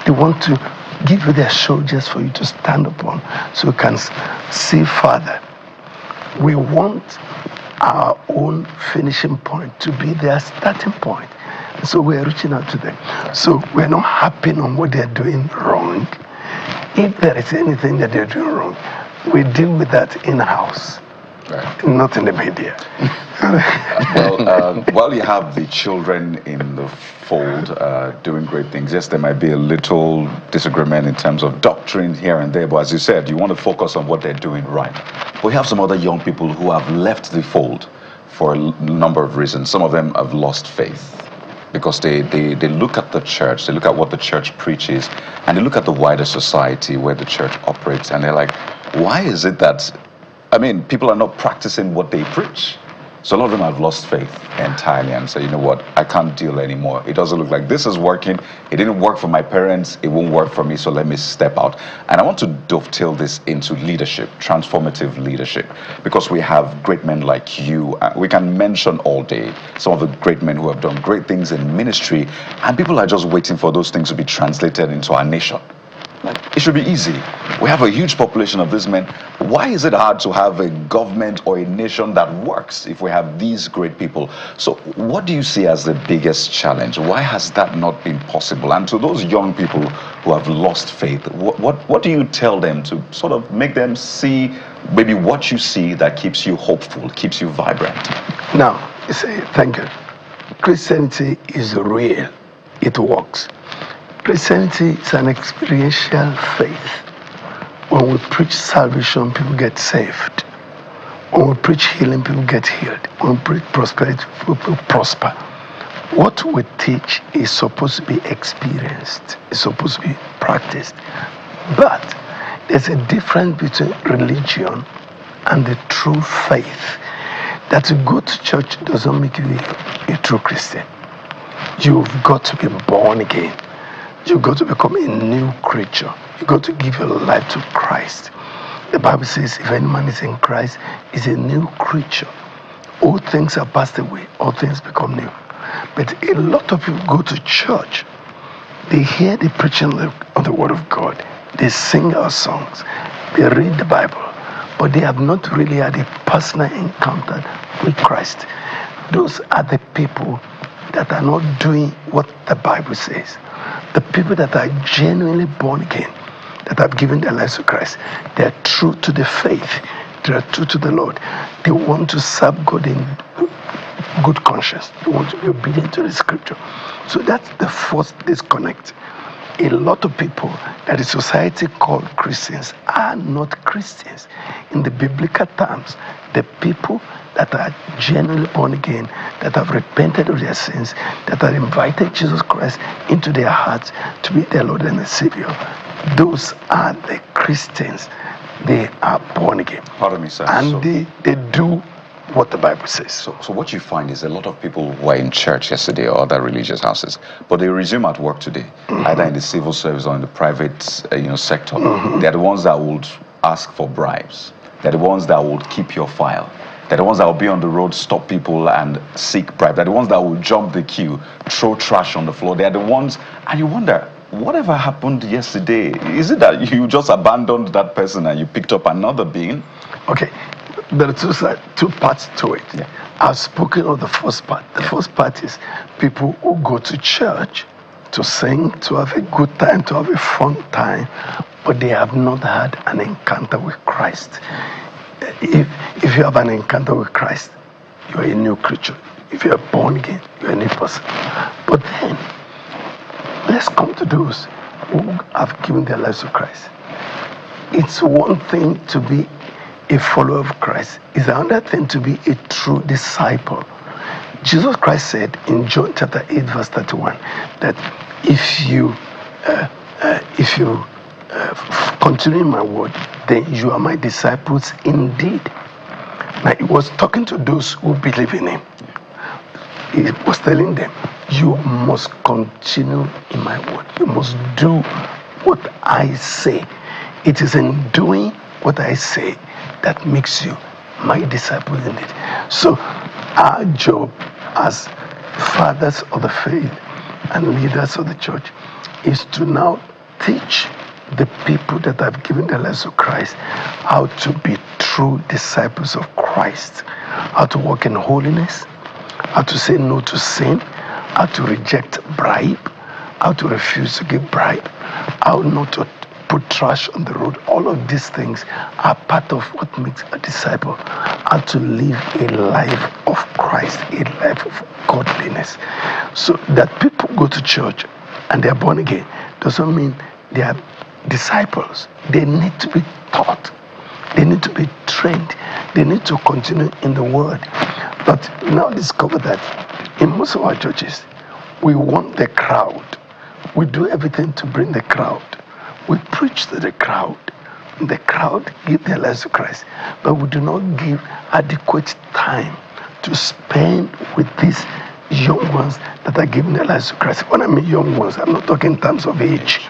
They want to give you their soldiers for you to stand upon so you can see Father. We want our own finishing point to be their starting point. So we're reaching out to them. So we're not harping on what they're doing wrong. If there is anything that they're doing wrong, we deal with that in-house, not in the media. Well, while you have the children in the fold doing great things, yes, there might be a little disagreement in terms of doctrine here and there, but as you said, you want to focus on what they're doing right. But we have some other young people who have left the fold for a number of reasons. Some of them have lost faith because they look at the church, they look at what the church preaches, and they look at the wider society where the church operates, and they're like, why is it that, people are not practicing what they preach? So a lot of them have lost faith entirely and say, you know what, I can't deal anymore. It doesn't look like this is working. It didn't work for my parents. It won't work for me, so let me step out. And I want to dovetail this into leadership, transformative leadership, because we have great men like you. We can mention all day some of the great men who have done great things in ministry, and people are just waiting for those things to be translated into our nation. It should be easy. We have a huge population of these men. Why is it hard to have a government or a nation that works if we have these great people? So what do you see as the biggest challenge? Why has that not been possible? And to those young people who have lost faith, what do you tell them to sort of make them see maybe what you see that keeps you hopeful, keeps you vibrant? Now, you say, thank you. Christianity is real. It works. Christianity is an experiential faith. When we preach salvation, people get saved. When we preach healing, people get healed. When we preach prosperity, people prosper. What we teach is supposed to be experienced. It's supposed to be practiced. But there's a difference between religion and the true faith. That to go to church doesn't make you a true Christian. You've got to be born again. You've got to become a new creature. You've got to give your life to Christ. The Bible says, if any man is in Christ, is a new creature. All things are passed away. All things become new. But a lot of people go to church, they hear the preaching of the Word of God, they sing our songs, they read the Bible, but they have not really had a personal encounter with Christ. Those are the people that are not doing what the Bible says. The people that are genuinely born again, that have given their lives to Christ, they are true to the faith, they are true to the Lord. They want to serve God in good conscience. They want to be obedient to the scripture. So that's the first disconnect. A lot of people that the society called Christians are not Christians. In the biblical terms, the people that are genuinely born again, that have repented of their sins, that have invited Jesus Christ into their hearts to be their Lord and their Savior, those are the Christians. They are born again. Pardon me, sir. And they do what the Bible says. So what you find is a lot of people who were in church yesterday or other religious houses, but they resume at work today, either in the civil service or in the private sector. They're the ones that would ask for bribes. They're the ones that would keep your file. They're the ones that will be on the road, stop people and seek bribe. They're the ones that will jump the queue, throw trash on the floor. They're the ones, and you wonder, whatever happened yesterday? Is it that you just abandoned that person and you picked up another being? Okay, there are two parts to it. Yeah. I've spoken of the first part. The first part is people who go to church to sing, to have a good time, to have a fun time, but they have not had an encounter with Christ. If you have an encounter with Christ, you are a new creature. If you are born again, you are a new person. But then, let's come to those who have given their lives to Christ. It's one thing to be a follower of Christ. It's another thing to be a true disciple. Jesus Christ said in John chapter 8 verse 31 that if you continue in my word, then you are my disciples indeed. Now he was talking to those who believe in him. He was telling them, you must continue in my word. You must do what I say. It is in doing what I say that makes you my disciple indeed. So our job as fathers of the faith and leaders of the church is to now teach the people that have given their lives to Christ how to be true disciples of Christ, how to walk in holiness, how to say no to sin, how to reject bribe, how to refuse to give bribe, how not to put trash on the road. All of these things are part of what makes a disciple, how to live a life of Christ, a life of godliness. So that people go to church and they are born again doesn't mean they are disciples. They need to be taught. They need to be trained. They need to continue in the word. But we now discover that in most of our churches, we want the crowd. We do everything to bring the crowd. We preach to the crowd. The crowd give their lives to Christ. But we do not give adequate time to spend with these young ones that are giving their lives to Christ. When I mean young ones, I'm not talking in terms of age.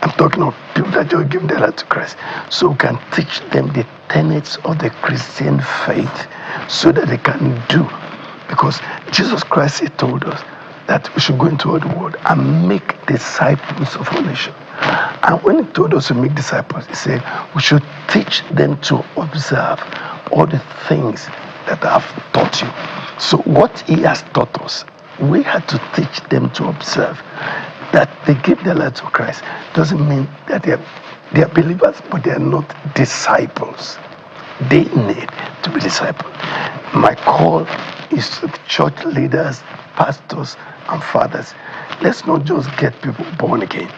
I'm talking of people that just give their life to Christ. So we can teach them the tenets of the Christian faith so that they can do. Because Jesus Christ, he told us that we should go into all the world and make disciples of all nations. And when he told us to make disciples, he said we should teach them to observe all the things that I have taught you. So what he has taught us, we had to teach them to observe. That they give their life to Christ doesn't mean that they are believers, but they are not disciples. They need to be disciples. My call is to the church leaders, pastors, and fathers. Let's not just get people born again.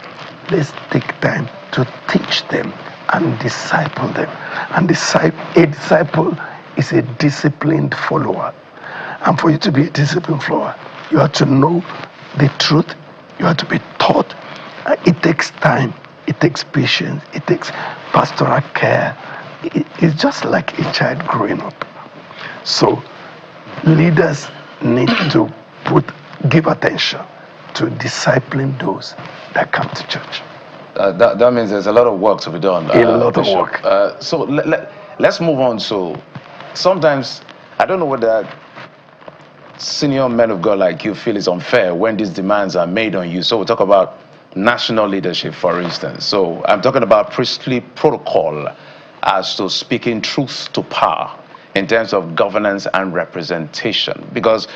Let's take time to teach them and disciple them. And a disciple is a disciplined follower. And for you to be a disciplined follower, you have to know the truth. You have to be taught. It takes time. It takes patience. It takes pastoral care. It's just like a child growing up. So leaders need to give attention to discipling those that come to church. That means there's a lot of work to be done. A lot of work. So let's move on. So sometimes, I don't know whether senior men of God like you feel is unfair when these demands are made on you? So we talk about national leadership, for instance. So I'm talking about priestly protocol as to speaking truth to power in terms of governance and representation. Because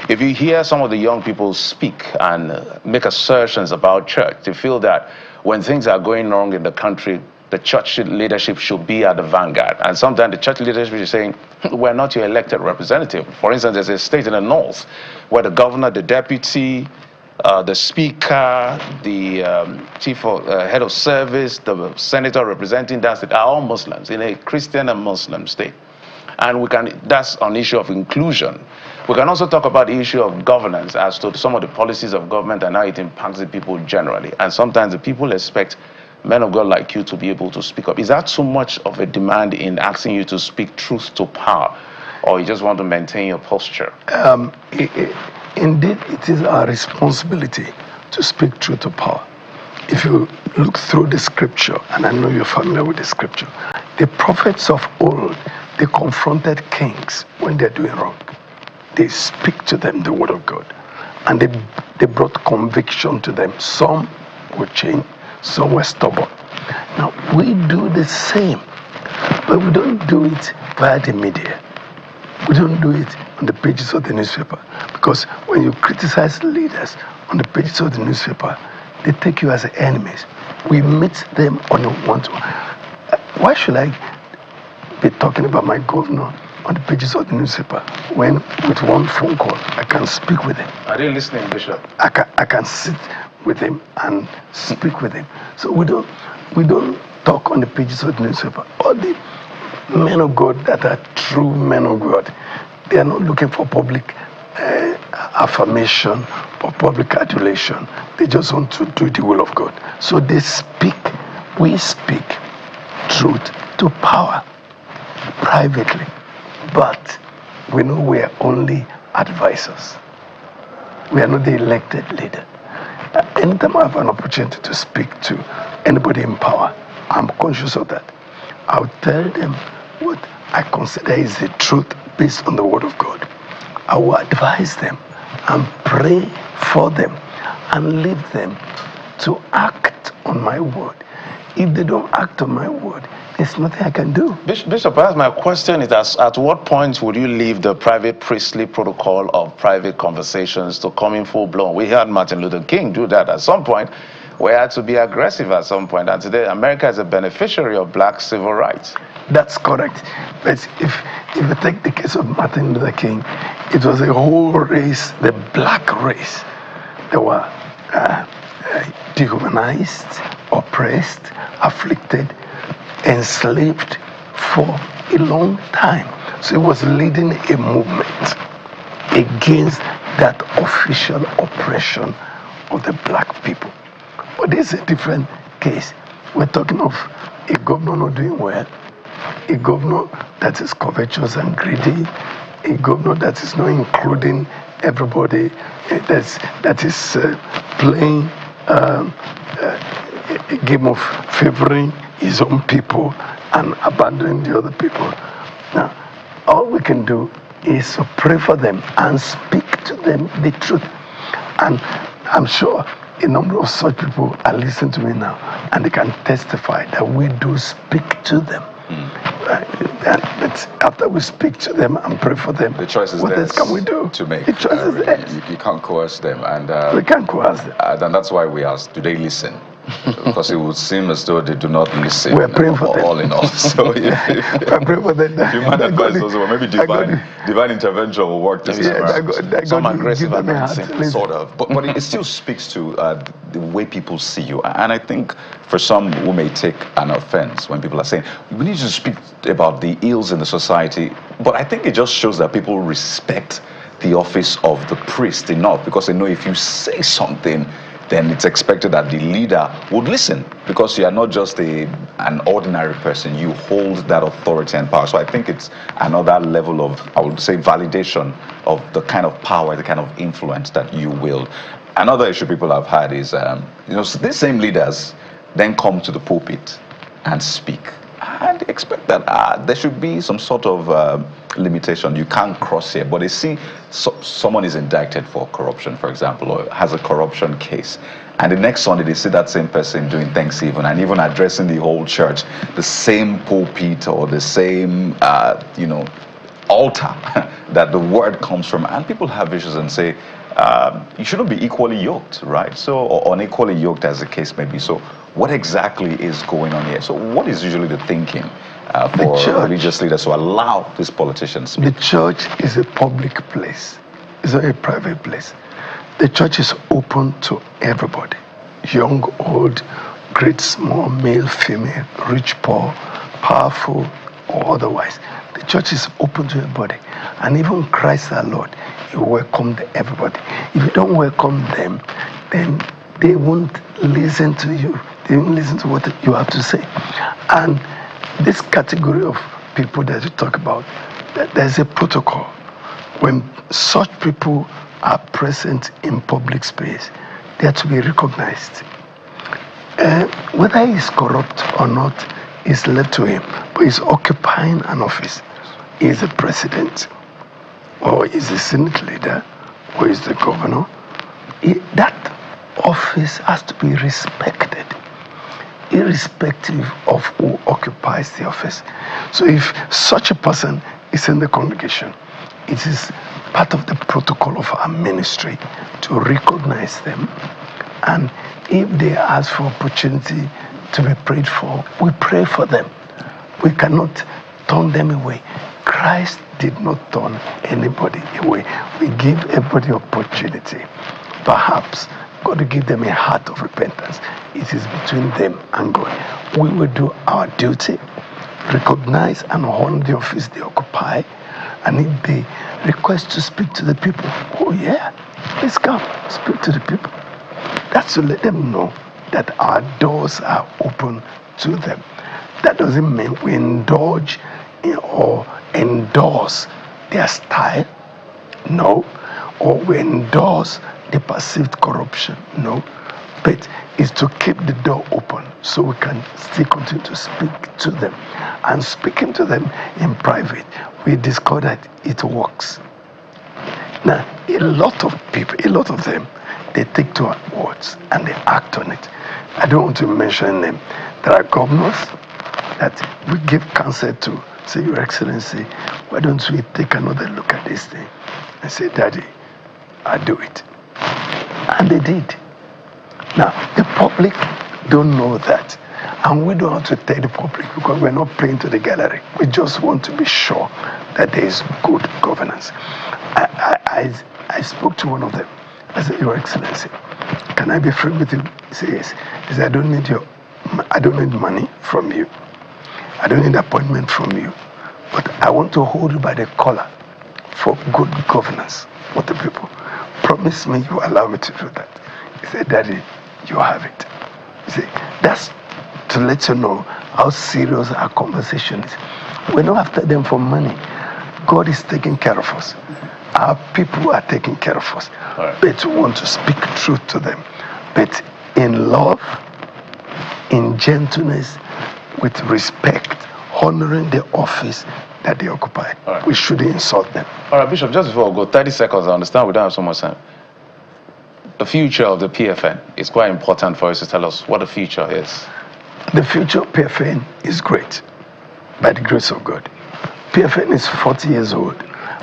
if you hear some of the young people speak and make assertions about church, they feel that when things are going wrong in the country, the church leadership should be at the vanguard. And sometimes the church leadership is saying, we're not your elected representative. For instance, there's a state in the north where the governor, the deputy, the speaker, the chief of, head of service, the senator representing that state are all Muslims in a Christian and Muslim state. And that's an issue of inclusion. We can also talk about the issue of governance as to some of the policies of government and how it impacts the people generally. And sometimes the people expect men of God like you to be able to speak up. Is that too much of a demand in asking you to speak truth to power? Or you just want to maintain your posture? Indeed, it is our responsibility to speak truth to power. If you look through the scripture, and I know you're familiar with the scripture, the prophets of old, they confronted kings when they're doing wrong. They speak to them the word of God, and they brought conviction to them. Some were changed, some were stubborn. Now, we do the same, but we don't do it via the media. We don't do it on the pages of the newspaper, because when you criticize leaders on the pages of the newspaper, they take you as enemies. We meet them on a one-to-one. Why should I be talking about my governor on the pages of the newspaper when with one phone call I can speak with him? Are you listening, Bishop? I can sit with him and speak with him. So we don't talk on the pages of the newspaper. All the men of God that are true men of God, they are not looking for public affirmation or public adulation. They just want to do the will of God. So we speak truth to power privately, but we know we are only advisors. We are not the elected leader. Anytime I have an opportunity to speak to anybody in power, I'm conscious of that. I'll tell them what I consider is the truth based on the word of God. I will advise them and pray for them and lead them to act on my word. If they don't act on my word, there's nothing I can do. Bishop, perhaps my question is, at what point would you leave the private priestly protocol of private conversations to come in full blown? We heard Martin Luther King do that at some point. We had to be aggressive at some point, and today America is a beneficiary of black civil rights. That's correct. But if you take the case of Martin Luther King, it was a whole race, the black race. They were dehumanized, oppressed, afflicted, enslaved for a long time. So he was leading a movement against that official oppression of the black people. But this is a different case. We're talking of a governor not doing well, a governor that is covetous and greedy, a governor that is not including everybody, that is playing a game of favoring his own people and abandoning the other people. Now, all we can do is to pray for them and speak to them the truth. And I'm sure a number of such people are listening to me now, and they can testify that we do speak to them. But after we speak to them and pray for them, the choice is what else can we do to make? The choice is theirs. You can't coerce them, and we can't coerce them. And that's why we ask: do they listen? Because it would seem as though they do not listen. We're praying for them. All in all, so we're praying for them. Human advice also, maybe divine intervention will work this time around. Some aggressive advancing, sort of, but it still speaks to the way people see you. And I think for some who may take an offense when people are saying we need to speak about the ills in the society, but I think it just shows that people respect the office of the priest enough, because they know if you say something, then it's expected that the leader would listen, because you are not just an ordinary person. You hold that authority and power. So I think it's another level of, I would say, validation of the kind of power, the kind of influence that you wield. Another issue people have had is, these same leaders then come to the pulpit and speak. And expect that there should be some sort of limitation. You can't cross here. But they see someone is indicted for corruption, for example, or has a corruption case. And the next Sunday, they see that same person doing Thanksgiving and even addressing the whole church, the same pulpit or the same, altar that the word comes from. And people have issues and say, you shouldn't be equally yoked, right? So, or unequally yoked, as the case may be. So, what exactly is going on here? So, what is usually the thinking for religious leaders to allow these politicians? The church is a public place. It's not a private place. The church is open to everybody, young, old, great, small, male, female, rich, poor, powerful, or otherwise. The church is open to everybody. And even Christ our Lord, He welcomed everybody. If you don't welcome them, then they won't listen to you. They won't listen to what you have to say. And this category of people that you talk about, there's a protocol. When such people are present in public space, they are to be recognized. Whether he's corrupt or not is left to him, but he's occupying an office. He's a president, or he's a senate leader, or he's the governor. That office has to be respected, irrespective of who occupies the office. So if such a person is in the congregation, it is part of the protocol of our ministry to recognize them. And if they ask for opportunity to be prayed for, we pray for them. We cannot turn them away. Christ did not turn anybody away. We give everybody opportunity. Perhaps God will give them a heart of repentance. It is between them and God. We will do our duty, recognize and honor the office they occupy, and if they request to speak to the people, oh yeah, please come, speak to the people. That's to let them know that our doors are open to them. That doesn't mean we indulge or endorse their style, no, or we endorse the perceived corruption, no, but it's to keep the door open so we can still continue to speak to them. And speaking to them in private, we discover that it works. Now, a lot of people, a lot of them, they take to our words and they act on it. I don't want to mention them. There are governors that we give counsel to, say, Your Excellency, why don't we take another look at this thing? And say, Daddy, I'll do it. And they did. Now, the public don't know that. And we don't have to tell the public because we're not playing to the gallery. We just want to be sure that there is good governance. I spoke to one of them. I said, Your Excellency, can I be free with you? He said, yes. He said, I don't need money from you. I don't need appointment from you. But I want to hold you by the collar for good governance for the people. Promise me you allow me to do that. He said, Daddy, you have it. He said, that's to let you know how serious our conversation is. We're not after them for money. God is taking care of us. Our people are taking care of us. Right. But we want to speak truth to them. But in love, in gentleness, with respect, honoring the office that they occupy. Right. We shouldn't insult them. All right, Bishop, just before I go, 30 seconds, I understand we don't have so much time. The future of the PFN is quite important for us to tell us what the future is. The future of PFN is great, by the grace of God. PFN is 40 years old,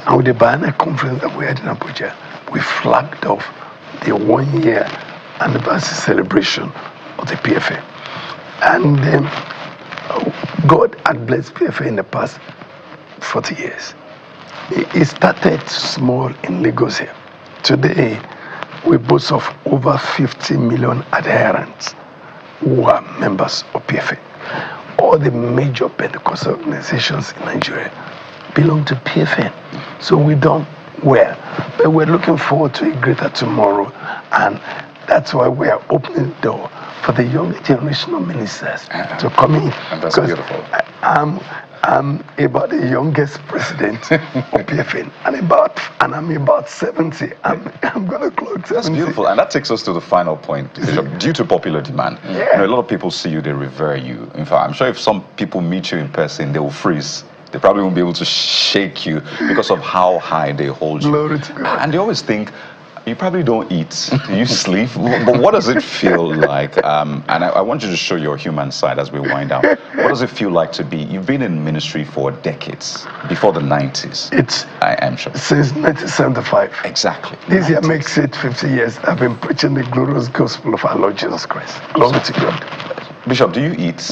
and with the Biennial Conference that we had in Abuja, we flagged off the 1 year anniversary celebration of the PFN. And God had blessed PFN in the past 40 years. It started small in Lagos here. Today, we boast of over 50 million adherents who are members of PFN. All the major Pentecostal organizations in Nigeria belong to PFN. So we don't well. But we're looking forward to a greater tomorrow, and that's why we are opening the door for the young generation of ministers to come in. And that's beautiful. I'm about the youngest president of PFN, and I'm about 70. I'm gonna clock 70. That's beautiful, and that takes us to the final point. Due to popular demand, a lot of people see you, they revere you. In fact, I'm sure if some people meet you in person, they will freeze They probably won't be able to shake you because of how high they hold you. Glory to God. And they always think, you probably don't eat, you sleep, but what does it feel like? And I want you to show your human side as we wind down. What does it feel like to be, you've been in ministry for decades, before the 90s. I am sure. Since 1975. Exactly. This year makes it 50 years. I've been preaching the glorious gospel of our Lord Jesus Christ. Glory to God. Bishop, do you eat?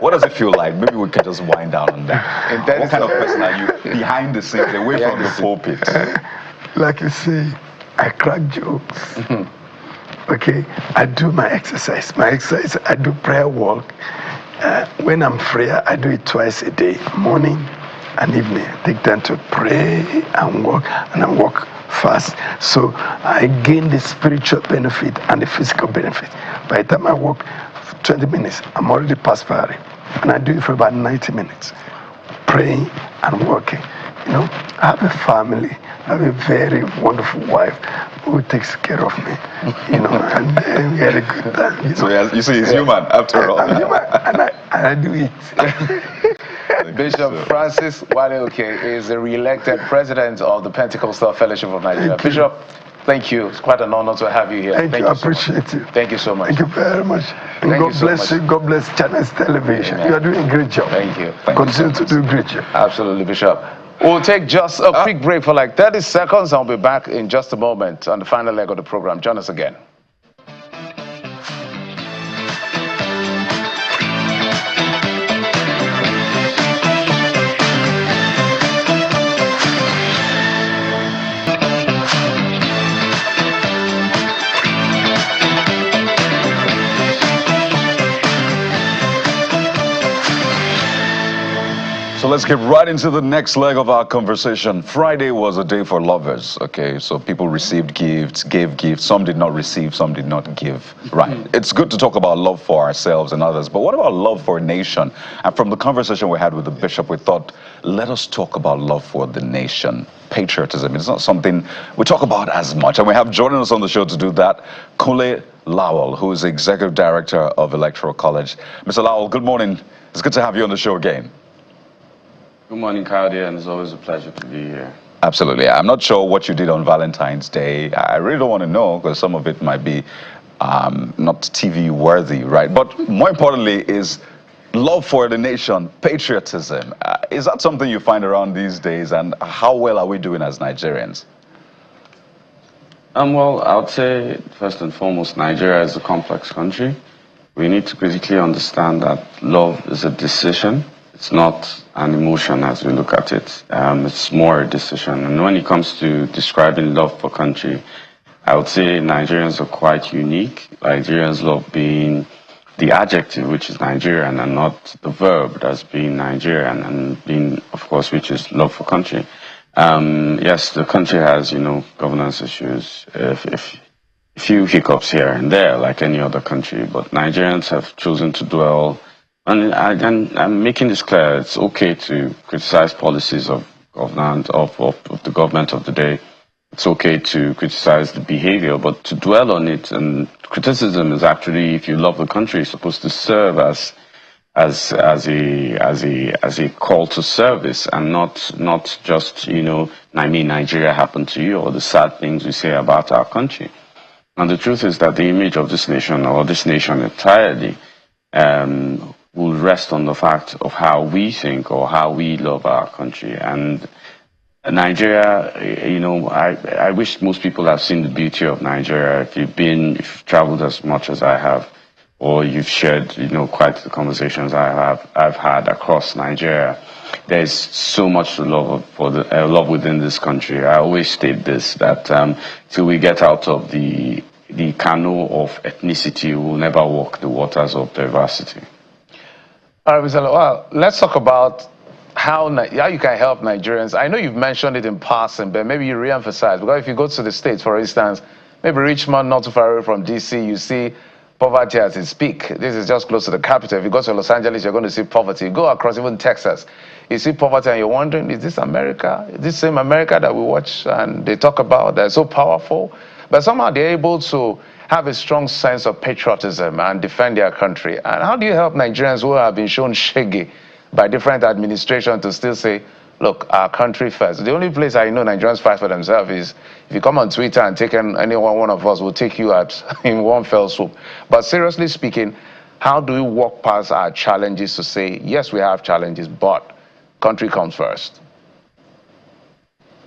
What does it feel like? Maybe we can just wind down on that. What kind of person are you behind the scenes, away from the pulpit? Like you see, I crack jokes. Okay, I do my exercise. I do prayer walk. When I'm free, I do it twice a day, morning and evening. I take time to pray and walk, and I walk fast. So I gain the spiritual benefit and the physical benefit. By the time I walk 20 minutes, I'm already perspiring. And I do it for about 90 minutes, praying and working. You know, I have a family. I have a very wonderful wife who takes care of me, you know, and we had a good time. You know? So you see, he's human after all. I'm human, and I do it. Bishop Francis Wadeoke is the re-elected president of the Pentecostal Fellowship of Nigeria. Bishop, thank you. It's quite an honor to have you here. Thank you. I appreciate you. Thank you so much. Thank you very much. And God bless you. God bless Channels Television. Amen. You are doing a great job. Thank you. Continue to do a great job. Absolutely, Bishop. We'll take just a quick break for like 30 seconds. I'll be back in just a moment on the final leg of the program. Join us again. So let's get right into the next leg of our conversation. Friday was a day for lovers, okay? So people received gifts, gave gifts. Some did not receive, some did not give. Right. It's good to talk about love for ourselves and others, but what about love for a nation? And from the conversation we had with the bishop, we thought, let us talk about love for the nation. Patriotism. It's not something we talk about as much. And we have joining us on the show to do that, Kunle Lowell, who is the Executive Director of Electoral College. Mr. Lowell, good morning. It's good to have you on the show again. Good morning, Kyle, and it's always a pleasure to be here. Absolutely. I'm not sure what you did on Valentine's Day. I really don't want to know because some of it might be not TV worthy, right? But more importantly is love for the nation, patriotism. Is that something you find around these days, and how well are we doing as Nigerians? Well, I would say first and foremost, Nigeria is a complex country. We need to critically understand that love is a decision. It's not an emotion as we look at it. It's more a decision. And when it comes to describing love for country, I would say Nigerians are quite unique. Nigerians love being the adjective, which is Nigerian, and not the verb that's being Nigerian, and being, of course, which is love for country. Yes, the country has, governance issues, a few hiccups here and there, like any other country, but Nigerians have chosen to dwell. And I'm making this clear, it's okay to criticize policies of the government of the day. It's okay to criticize the behavior, but to dwell on it, and criticism is actually, if you love the country, supposed to serve as a call to service, and not just, Nigeria happened to you, or the sad things we say about our country. And the truth is that the image of this nation, or this nation entirely, will rest on the fact of how we think or how we love our country. And Nigeria, I wish most people have seen the beauty of Nigeria. If you've traveled as much as I have, or you've shared, quite the conversations I've had across Nigeria, there's so much to love within this country. I always state this, that till we get out of the canoe of ethnicity, we'll never walk the waters of diversity. All right, Mr. Well, let's talk about how you can help Nigerians. I know you've mentioned it in passing, but maybe you re-emphasize, because if you go to the States, for instance, maybe Richmond, not too far away from DC, you see poverty at its peak. This is just close to the capital. If you go to Los Angeles, you're going to see poverty. You go across even Texas, you see poverty, and you're wondering, is this America? Is this same America that we watch and they talk about that's so powerful? But somehow they're able to have a strong sense of patriotism and defend their country. And how do you help Nigerians who have been shown shaggy by different administrations to still say, look, our country first. The only place I know Nigerians fight for themselves is if you come on Twitter and take any one of us will take you out in one fell swoop. But seriously speaking, how do we walk past our challenges to say, yes, we have challenges, but country comes first?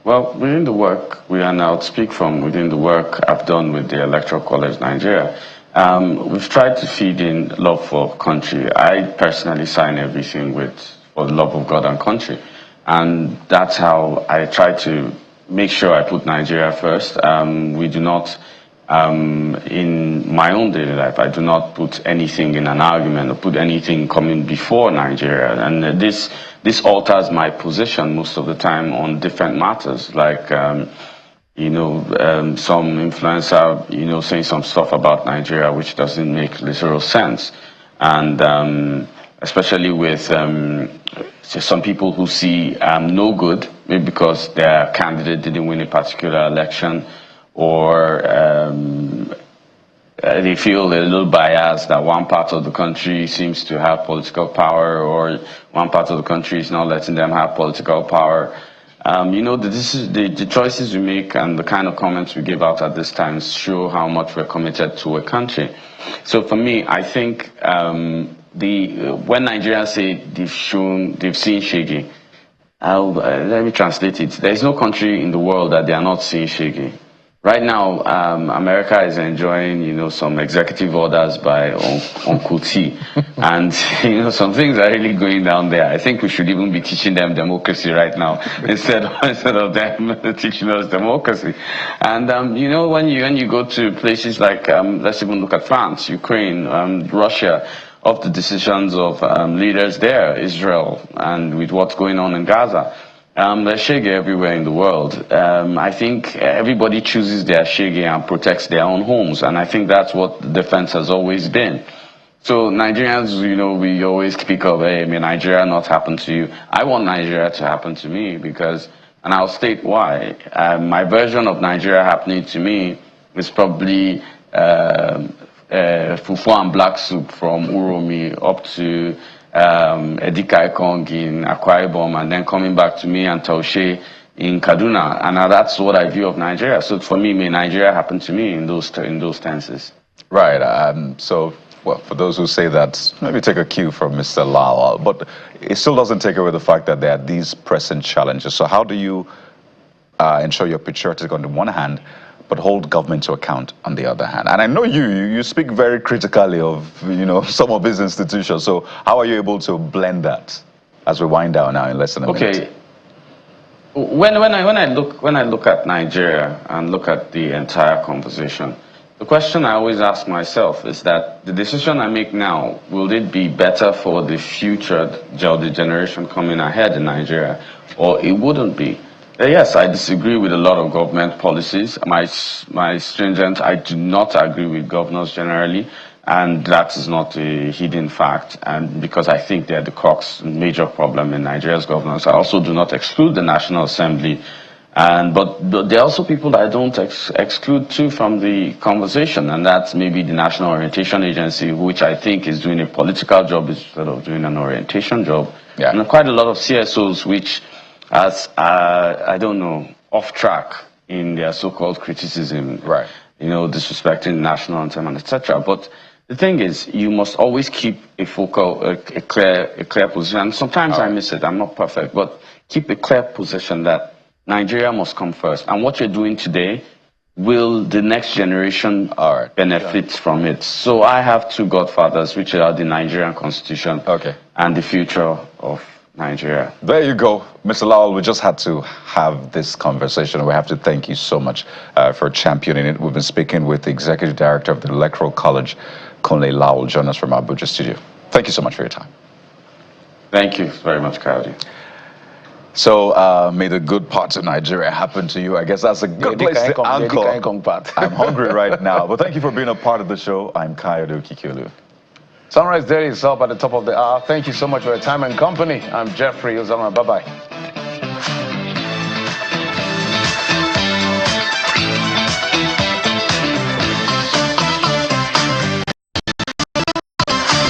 Well, within the work, and I'll speak from within the work I've done with the Electoral College Nigeria, we've tried to feed in love for country. I personally sign everything for the love of God and country. And that's how I try to make sure I put Nigeria first. We do not, in my own daily life, I do not put anything in an argument or put anything coming before Nigeria. And this alters my position most of the time on different matters, like, some influencer, saying some stuff about Nigeria which doesn't make literal sense. And especially with some people who see no good, maybe because their candidate didn't win a particular election, or they feel a little biased that one part of the country seems to have political power, or one part of the country is not letting them have political power. The choices we make and the kind of comments we give out at this time show how much we're committed to a country. So for me, I think when Nigerians say they've seen Shege, let me translate it. There is no country in the world that they are not seeing Shege. Right now, America is enjoying, some executive orders by Uncle T. And, some things are really going down there. I think we should even be teaching them democracy right now instead of them teaching us democracy. And, when you go to places like, let's even look at France, Ukraine, Russia, of the decisions of leaders there, Israel, and with what's going on in Gaza. There's Shege everywhere in the world. I think everybody chooses their Shege and protects their own homes, and I think that's what the defense has always been. So Nigerians, we always speak of, hey, may Nigeria not happen to you. I want Nigeria to happen to me because, and I'll state why. My version of Nigeria happening to me is probably fufu and black soup from Uromi up to Edika Ekong in Akwa Ibom, and then coming back to me and Taushe in Kaduna. And that's what I view of Nigeria. So for me, may Nigeria happen to me in those tenses. Right. So, for those who say that, maybe take a cue from Mr. Lal, but it still doesn't take away the fact that there are these pressing challenges. So how do you ensure you're patriotic on the one hand, but hold government to account on the other hand? And I know you speak very critically of some of these institutions. So how are you able to blend that as we wind down now in less than a minute? Okay. When I look at Nigeria and look at the entire conversation, the question I always ask myself is that the decision I make now, will it be better for the future, the generation coming ahead in Nigeria, or it wouldn't be? Yes, I disagree with a lot of government policies. My stringent, I do not agree with governors generally, and that is not a hidden fact. And because I think they're the crux, major problem in Nigeria's governance. I also do not exclude the National Assembly, but there are also people that I don't exclude too from the conversation, and that's maybe the National Orientation Agency, which I think is doing a political job instead of doing an orientation job. Yeah. And quite a lot of CSOs which as I don't know, off track in their so-called criticism, right? Disrespecting the national anthem and etc. But the thing is, you must always keep a clear position. And sometimes I miss it. I'm not perfect, but keep a clear position that Nigeria must come first. And what you're doing today, will the next generation benefit from it? So I have two godfathers, which are the Nigerian Constitution and the future of Nigeria. There you go. Mr. Lowell, we just had to have this conversation. We have to thank you so much for championing it. We've been speaking with the Executive Director of the Electoral College, Kunle Lowell, join us from Abuja studio. Thank you so much for your time. Thank you very much, Kaudi. So may the good parts of Nigeria happen to you. I guess that's a good place to anchor. I'm hungry right now. But thank you for being a part of the show. I'm Kayode Okikiolu. Sunrise Daily is up at the top of the hour. Thank you so much for your time and company. I'm Jeffrey Uzama. Bye-bye.